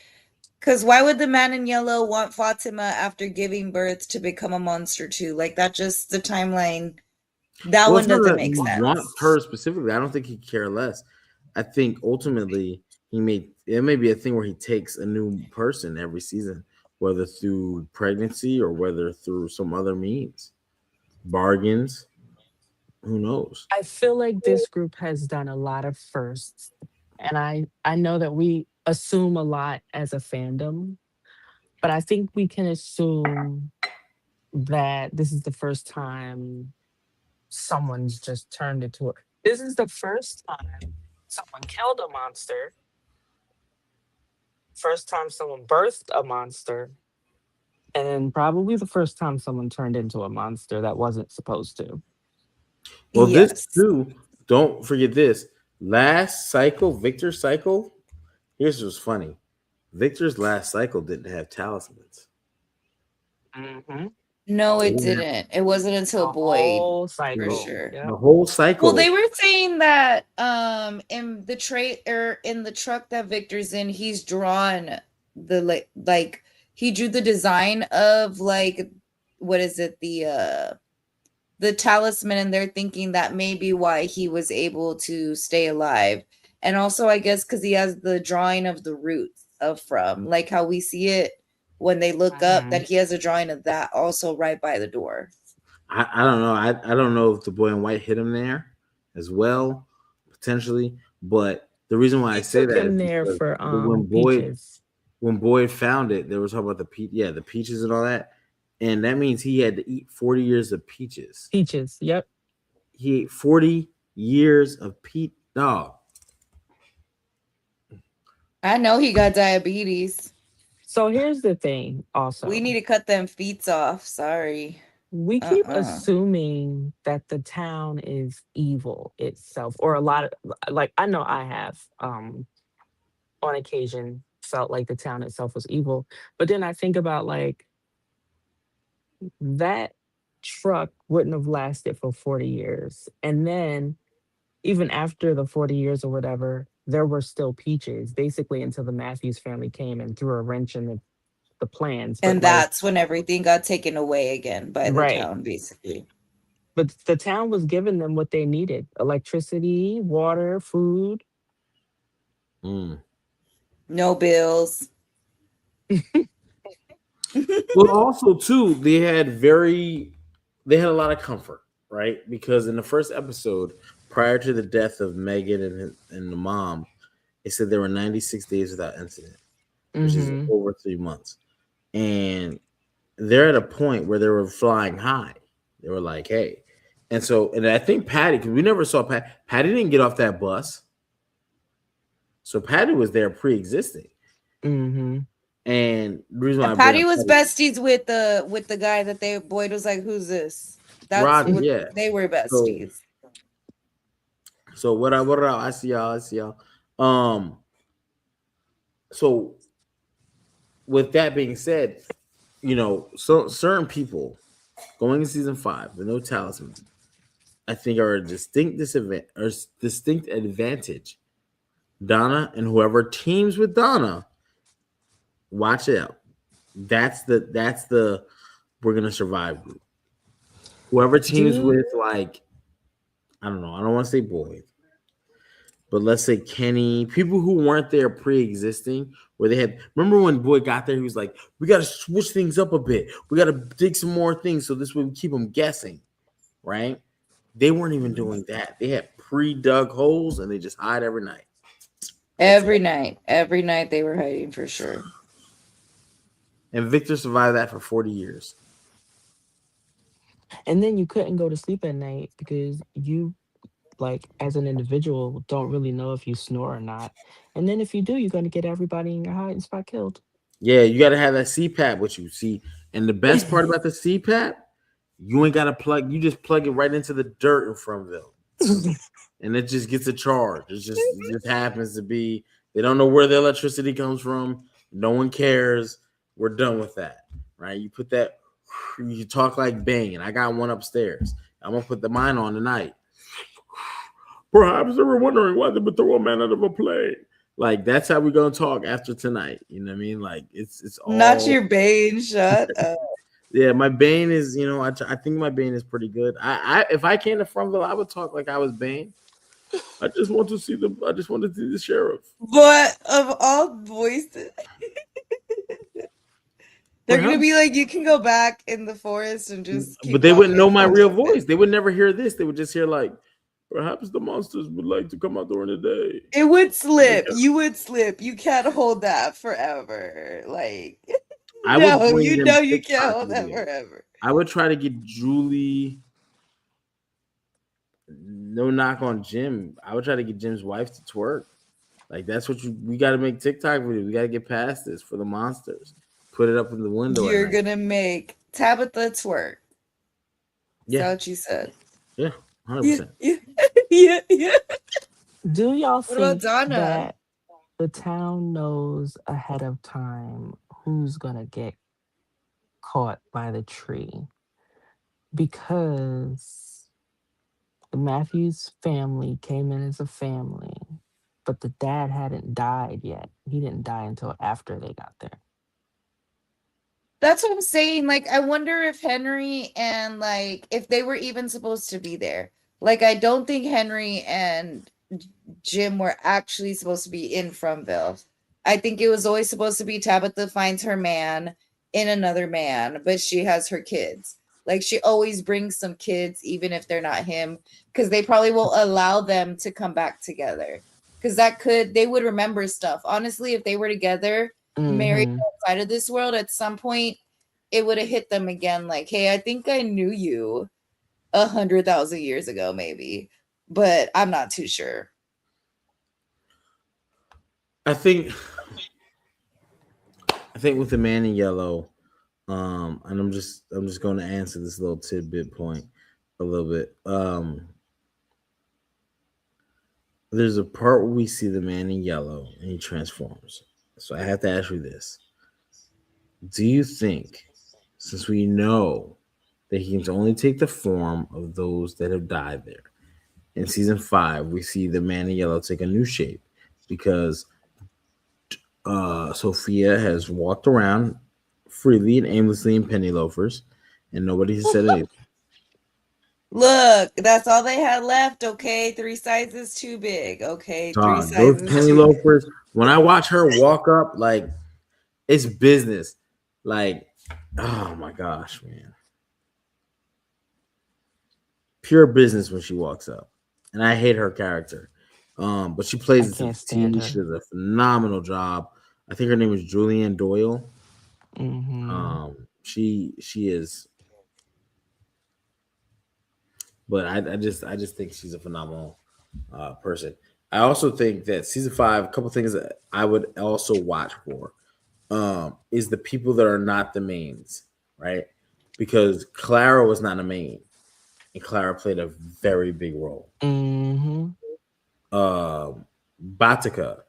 Because why would the man in yellow want Fatima after giving birth to become a monster too? Like that just the timeline. That Well, one it's not doesn't that make he sense. wants her specifically. I don't think he care less. I think ultimately it may be a thing where he takes a new person every season, whether through pregnancy or whether through some other means, bargains. Who knows? I feel like this group has done a lot of firsts, and I know that we assume a lot as a fandom, but I think we can assume that this is the first time someone's just turned into a. This is the first time someone killed a monster. First time someone birthed a monster, and then probably the first time someone turned into a monster that wasn't supposed to. Well, this Yes. too. Don't forget this. Last cycle, Victor's cycle. Here's what's funny. Victor's last cycle didn't have talismans. Mm-hmm. No, it Yeah. didn't. It wasn't until The Boyd. whole cycle. sure. Yep. The whole cycle. Well, they were saying that in the tray or in the truck that Victor's in, he's drawn the like he drew the design of like what is it the talisman, and they're thinking that may be why he was able to stay alive. And also I guess because he has the drawing of the roots of from like how we see it when they look up, that he has a drawing of that also right by the door. I don't know. I don't know if the boy in white hit him there as well, potentially. But the reason why I say that him is there because for when peaches. Boyd found it, there was talking about the peaches and all that, and that means he had to eat 40 years of peaches. Peaches, yep. He ate 40 years of peach dog. I know he got diabetes. So here's the thing. Also, We need to cut them feet off. Sorry. we keep assuming that the town is evil itself, or a lot of like I know I have on occasion felt like the town itself was evil, but then I think about like that truck wouldn't have lasted for 40 years, and then even after the 40 years or whatever, there were still peaches basically until the Matthews family came and threw a wrench in the plans. And But like, that's when everything got taken away again by the Right. town, basically. but the town was giving them what they needed: electricity, water, food. No bills. Well, also too, they had a lot of comfort, right? Because in the first episode, prior to the death of Megan and the mom, it said there were 96 days without incident, which is over 3 months. And they're at a point where they were flying high. They were like, hey. And I think Patty, because we never saw Patty didn't get off that bus. So Patty was there pre-existing. Mm-hmm. And the reason why Patty was besties with the guy that Boyd was like, who's this? That's Rodney, what yeah. they were besties. So what I see y'all. So with that being said, so certain people going in season 5 with no talisman, I think are a distinct advantage. Donna and whoever teams with Donna, watch out. That's the we're gonna survive group. Whoever teams with, like, I don't know, I don't want to say Boyd, but let's say Kenny, people who weren't there pre-existing, where they had, remember when Boyd got there, he was like, we got to switch things up a bit. We got to dig some more things so this way we keep them guessing, right? They weren't even doing that. They had pre-dug holes and they just hide every night. Every night they were hiding for sure. And Victor survived that for 40 years. And then you couldn't go to sleep at night because you, like, as an individual, don't really know if you snore or not. And then if you do, you're going to get everybody in your hiding spot killed. Yeah, you got to have that CPAP with you. See, and the best part about the CPAP, you ain't got to plug. You just plug it right into the dirt in Fromville. and it just gets a charge. It just happens to be. They don't know where the electricity comes from. No one cares. We're done with that, right? You put that. You talk like Bane. I got one upstairs. I'm gonna put the mine on tonight. Perhaps they were wondering why they would throw a man out of a plane. Like that's how we're gonna talk after tonight. You know what I mean? Like it's all Not your Bane. Shut up. Yeah, my Bane is, I think my Bane is pretty good. I if I came to Frontville, I would talk like I was Bane. I just want to see the sheriff. But of all voices, they're gonna be like, you can go back in the forest and just. But they wouldn't know my real voice. They would never hear this. They would just hear like, perhaps the monsters would like to come out during the day. It would slip. You would slip. You can't hold that forever. Like, you can't hold that forever. I would try to get Julie. No knock on Jim. I would try to get Jim's wife to twerk. Like that's what we got to make TikTok videos. We got to get past this for the monsters. Put it up in the window. You're gonna make Tabitha twerk. Yeah, that's what you said. Yeah, 100%. Yeah. Do y'all What about think Donna? that the town knows ahead of time who's gonna get caught by the tree? Because the Matthews family came in as a family, but the dad hadn't died yet. He didn't die until after they got there. That's what I'm saying. Like, I wonder if Henry and like if they were even supposed to be there. Like, I don't think Henry and Jim were actually supposed to be in Frontville. I think it was always supposed to be Tabitha finds her man in another man, but she has her kids. Like, she always brings some kids, even if they're not him, because they probably will allow them to come back together. Because they would remember stuff. Honestly, if they were together, married outside of this world, at some point, it would have hit them again. Like, hey, I think I knew you 100,000 years ago, maybe, but I'm not too sure. I think with the man in yellow, and I'm just going to answer this little tidbit point a little bit. There's a part where we see the man in yellow and he transforms. So I have to ask you this. Do you think, since we know that he can only take the form of those that have died there, in season 5, we see the man in yellow take a new shape because Sophia has walked around freely and aimlessly in penny loafers, and nobody has said anything. Look, that's all they had left. Okay, 3 sizes too big. Okay, 3 sizes. Those penny loafers. When I watch her walk up, like it's business. Like, oh my gosh, man, pure business when she walks up. And I hate her character, but she plays it. She does a phenomenal job. I think her name is Julianne Doyle. She is. But I just think she's a phenomenal person. I also think that season 5, a couple things that I would also watch for is the people that are not the mains, right? Because Clara was not a main, and Clara played a very big role. Batica,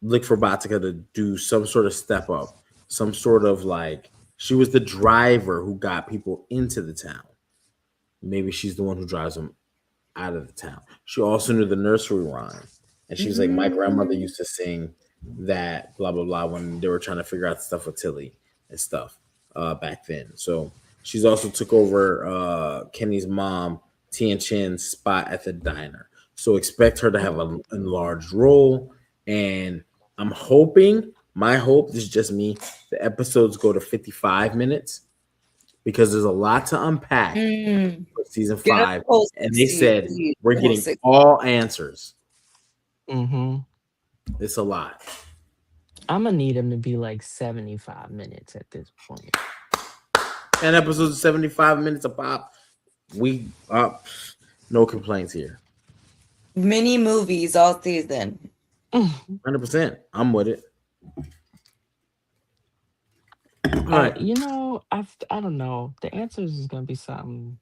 look for Batica to do some sort of step up, some sort of like she was the driver who got people into the town. Maybe she's the one who drives them out of the town. She also knew the nursery rhyme. And she was like, my grandmother used to sing that blah, blah, blah when they were trying to figure out stuff with Tilly and stuff back then. So she's also took over Kenny's mom, Tian Chin's spot at the diner. So expect her to have an enlarged role. And I'm hoping, my hope, this is just me, the episodes go to 55 minutes. Because there's a lot to unpack for season 5. And they said we're getting all answers. It's a lot. I'm going to need them to be like 75 minutes at this point. 10 episodes of 75 minutes a pop. We no complaints here. Mini movies all season. 100%. I'm with it. Right. I don't know. The answers is gonna be something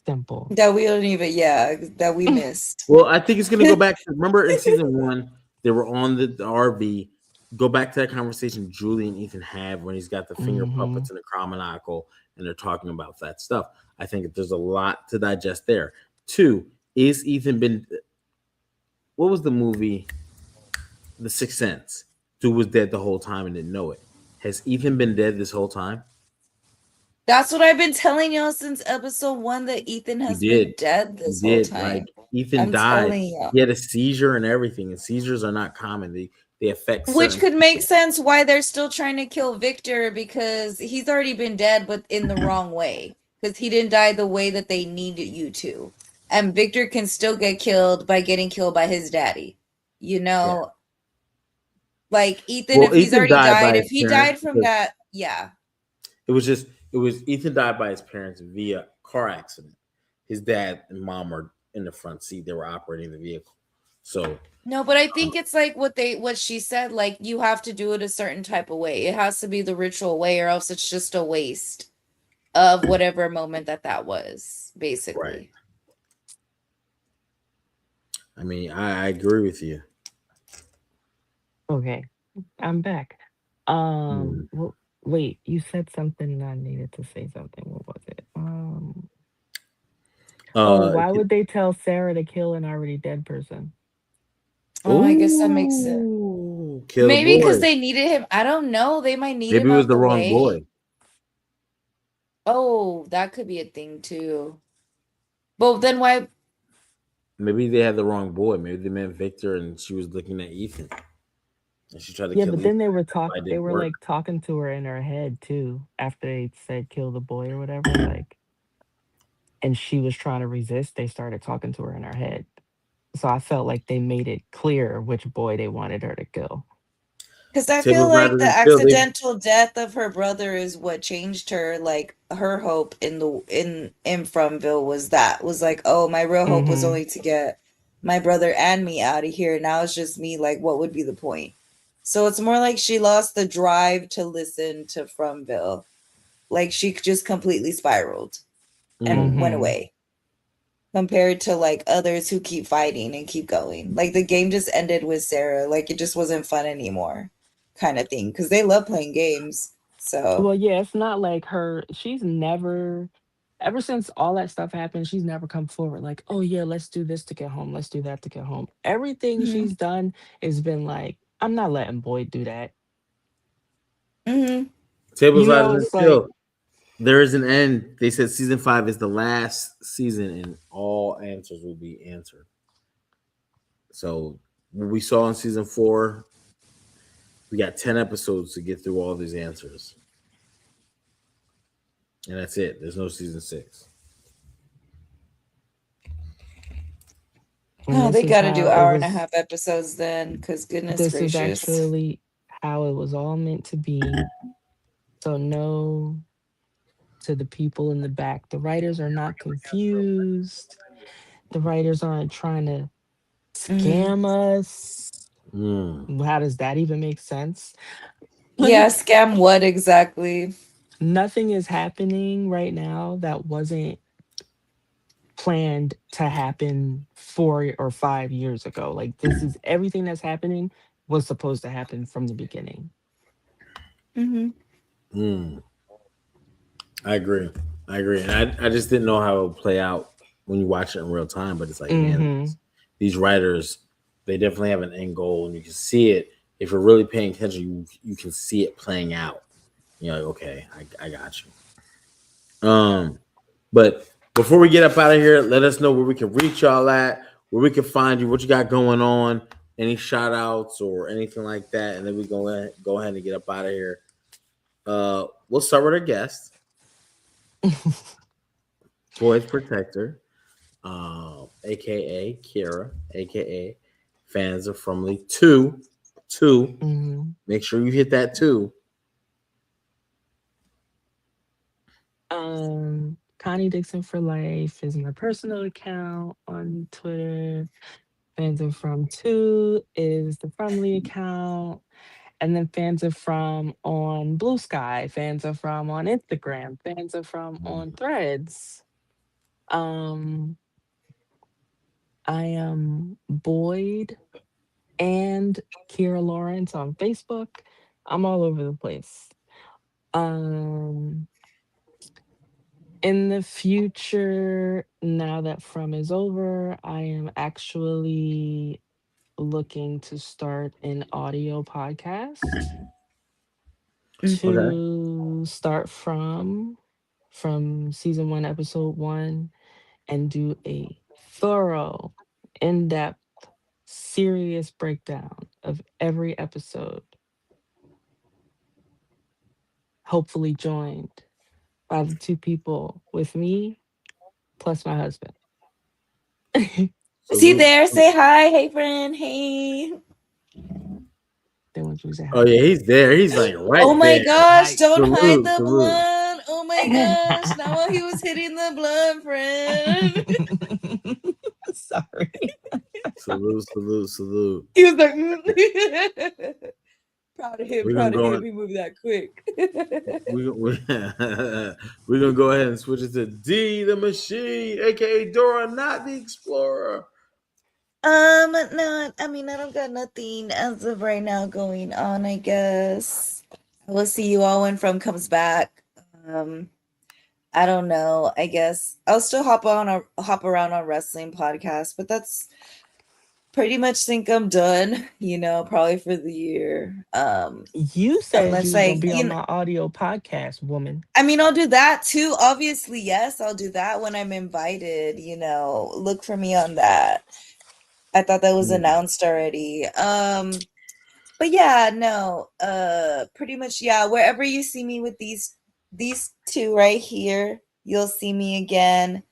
Simple. That we don't even, yeah, that we missed. Well, I think it's gonna go back to, remember in season one, they were on the RV. Go back to that conversation Julie and Ethan had when he's got the finger Hmm. puppets and the cromanicle and they're talking about that stuff. I think there's a lot to digest there. Two, is Ethan been, what was the movie? The Sixth Sense. Dude was dead the whole time and didn't know it. Has Ethan been dead this whole time? That's what I've been telling y'all since episode 1, that Ethan He has been did. dead He this whole did. time. Like Ethan I'm died. telling you. He had a seizure and everything, and seizures are not common. They affect Which certain could make people. sense why they're still trying to kill Victor, because he's already been dead, but in the wrong way. Because he didn't die the way that they needed you to. And Victor can still get killed by getting killed by his daddy. You know? Like Ethan, Well, if he's Ethan already died by died, if his he parents died from because that, yeah. it was Ethan died by his parents via car accident. His dad and mom were in the front seat. They were operating the vehicle. So No, but I think it's like what she said, like you have to do it a certain type of way. It has to be the ritual way, or else it's just a waste of whatever moment that was, basically. right. I mean, I agree with you. Okay, I'm back. Mm. Well, wait, you said something and I needed to say something. What was it? Oh, why would they tell Sarah to kill an already dead person? Oh, I guess that makes sense. Ooh, kill the Maybe because boy. they needed him. I don't know. They might need Maybe him it was out the the wrong way. boy. Oh, that could be a thing too. But then why? Maybe they had the wrong boy. Maybe they meant Victor, and she was looking at Ethan, and she tried to Yeah, kill but Ethan. then they were That's why it they didn't were work. like talking to her in her head too after they said kill the boy or whatever. Like, and she was trying to resist. They started talking to her in her head. So I felt like they made it clear which boy they wanted her to kill. Because I feel Tables, like ladders, the and steel. accidental death of her brother is what changed her. Like her hope in Fromville was like, oh, my real hope was Hmm. only to get my brother and me out of here. Now it's just me. Like, what would be the point? So it's more like she lost the drive to listen to Fromville. Like she just completely spiraled and went Hmm. away. Compared to like others who keep fighting and keep going. Like the game just ended with Sarah. Like it just wasn't fun anymore, kind of thing. Because they love playing games. So Well, yeah, it's not like her. She's never, ever since all that stuff happened, she's never come forward like, oh yeah, let's do this to get home. Let's do that to get home. Everything hmm she's done has been like, I'm not letting Boyd do that. hmm Tables, You ladders, know, and it's like, steel. There is an end. They said season 5 is the last season, and all answers will be answered. So what we saw in season 4, we got 10 episodes to get through all these answers, and that's it. There's no season 6. and oh, this they is got to do how it hour and a was. half episodes then. Because goodness This is gracious. actually how it was all meant to be. So no, to the people in the back, the writers are not confused. The writers aren't trying to hmm scam us. Mm. How does that even make sense? Yeah, Like, scam what exactly? nothing is happening right now that wasn't planned to happen 4 or 5 years ago. Like, this is everything that's happening was supposed to happen from the beginning. hmm Mm. I agree. I agree, and I just didn't know how it would play out when you watch it in real time. But it's like, man, Hmm. these writers, they definitely have an end goal, and you can see it if you're really paying attention. You can see it playing out. You're like, okay, I got you. But before we get up out of here, let us know where we can reach y'all at, where we can find you, what you got going on, any shout outs or anything like that, and then we go ahead and get up out of here. We'll start with our guest, Boyd's Protector, aka Kira, aka Fans of Fromly 2. Hmm. Make sure you hit that 2. Connie Dixon for Life is my personal account on Twitter. Fans are from two is the Fromly account. And then fans are from on Blue Sky. Fans are from on Instagram. Fans are from on Threads. Um, I am Boyd and Kira Lawrence on Facebook. I'm all over the place. Um, in the future, now that From is over, I am actually looking to start an audio podcast Okay. to start from season 1, episode 1, and do a thorough, in-depth, serious breakdown of every episode, hopefully joined by the two people with me plus my husband. Is he Salute. there? Say hi. Hey, friend. Hey. They want you to say Oh hi. yeah, he's there. He's like right Oh my there. gosh, Hi. don't hide Salute, the salute, blood. Oh my gosh, not while he was hitting the blood, friend. Sorry. salute, salute, salute. He was like, mm. Proud of him, We're gonna proud of go. him. He moved that quick. We're gonna go ahead and switch it to D the Machine, aka Dora, not the Explorer. No, I mean, I don't got nothing as of right now going on, I guess. We'll see you all when From comes back. I don't know. I guess I'll still hop around on wrestling podcasts, but that's pretty much think I'm done, probably for the year. You said you Unless was gonna like, be on my audio podcast, woman. I mean, I'll do that too. Obviously, yes, I'll do that when I'm invited, look for me on that. I thought that was announced already. But yeah, no, pretty much, yeah, wherever you see me with these two right here, you'll see me again.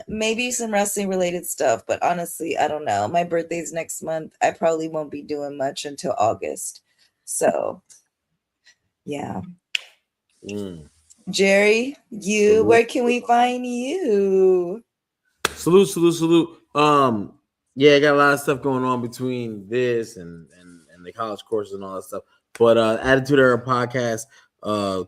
Maybe some wrestling related stuff, but honestly, I don't know. My birthday's next month. I probably won't be doing much until August. So yeah. Jerry, where can we find you? Salute, salute, salute. Yeah, I got a lot of stuff going on between this and the college courses and all that stuff. But Attitude Era podcast.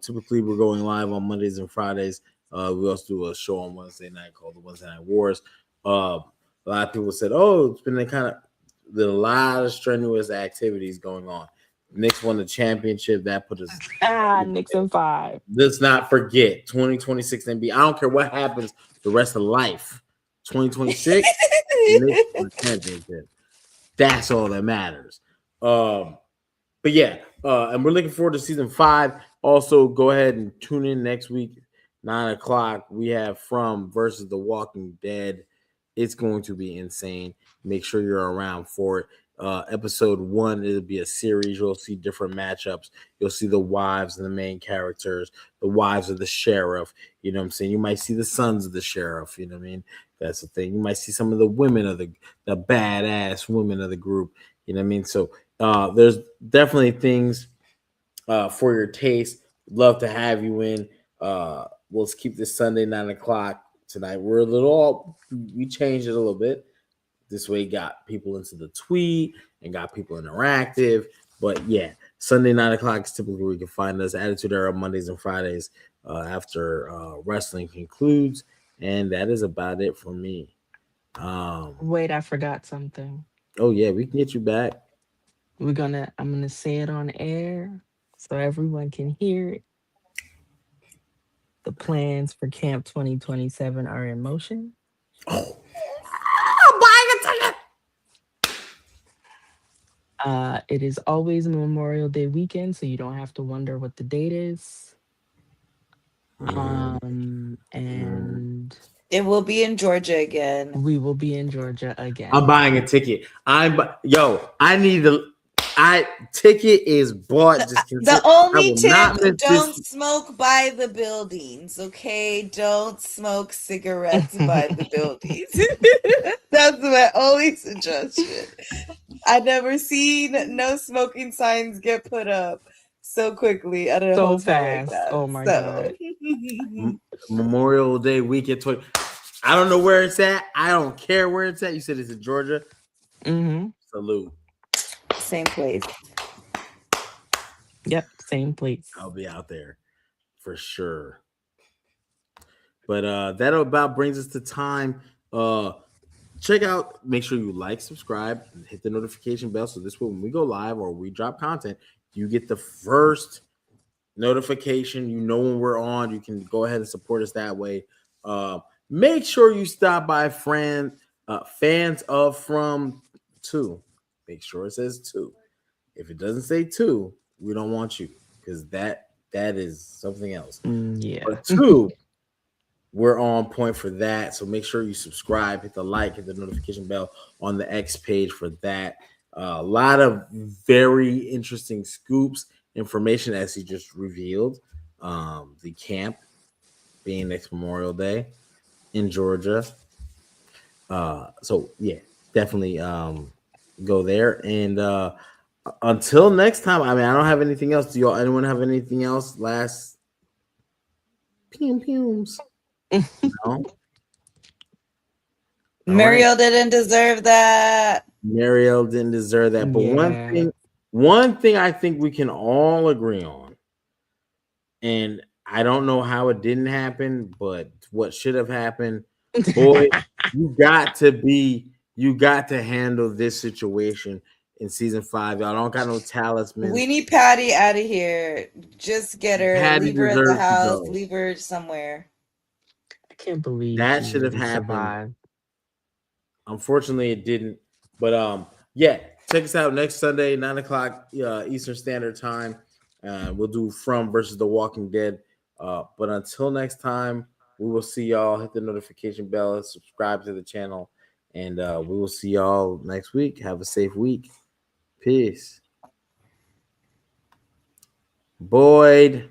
Typically we're going live on Mondays and Fridays. We also do a show on Wednesday night called the Wednesday Night Wars. A lot of people said, "Oh, it's been a lot of strenuous activities going on." Knicks won the championship. That put us Knicks in 5. Let's not forget 2026 NBA. I don't care what happens the rest of life. 2026 Knicks won the championship. That's all that matters. But yeah, and we're looking forward to season 5. Also, go ahead and tune in next week, 9:00. We have From versus The Walking Dead. It's going to be insane. Make sure you're around for it. Episode 1, it'll be a series. You'll see different matchups. You'll see the wives of the main characters, the wives of the sheriff. You know what I'm saying? You might see the sons of the sheriff. You know what I mean? That's the thing. You might see some of the women of the badass women of the group. You know what I mean? So there's definitely things for your taste. Love to have you in. Let's keep this Sunday 9:00 tonight. We're we changed it a little bit. This way, got people into the tweet and got people interactive. But yeah, Sunday 9:00 is typically where you can find us. Attitude Era Mondays and Fridays after wrestling concludes, and that is about it for me. Wait, I forgot something. Oh yeah, we can get you back. I'm gonna say it on air so everyone can hear it. The plans for Camp 2027 are in motion. Oh. I'm buying a ticket. It is always Memorial Day weekend, so you don't have to wonder what the date is. And it will be in Georgia again. We will be in Georgia again. I'm buying a ticket. I need to. Ticket is bought. The only tip: don't smoke by the buildings. Okay, don't smoke cigarettes by the buildings. That's my only suggestion. I've never seen no smoking signs get put up so quickly at a hotel fast. Like that. Oh my god! Memorial Day weekend. I don't know where it's at. I don't care where it's at. You said it's in Georgia. Mm-hmm. Salute. Same place. Yep, same place. I'll be out there for sure. But that about brings us to time. Check out, make sure you like, subscribe, and hit the notification bell. So this way, when we go live or we drop content, you get the first notification. You know when we're on. You can go ahead and support us that way. Make sure you stop by fans of From 2. Make sure it says 2. If it doesn't say 2, we don't want you, because that is something else. Yeah. But 2, we're on point for that. So make sure you subscribe, hit the like, hit the notification bell on the X page for that. A lot of very interesting scoops, information as he just revealed. The camp being next Memorial Day in Georgia. So yeah, definitely go there. And until next time, I mean, I don't have anything else. Do anyone have anything else? Last fumes. No? Mariel didn't deserve that. Mariel didn't deserve that. But one thing I think we can all agree on, and I don't know how it didn't happen, but what should have happened, boy, you got to handle this situation in season 5. Y'all don't got no talismans. We need Patty out of here. Just get her. Patty leave her at the deserves to house. go. Leave her somewhere. I can't believe That she should have didn't happened. survive. Unfortunately, it didn't. But yeah, check us out next Sunday, 9:00 Eastern Standard Time. We'll do From versus The Walking Dead. But until next time, we will see y'all. Hit the notification bell, subscribe to the channel, and we will see y'all next week. Have a safe week. Peace. Boyd.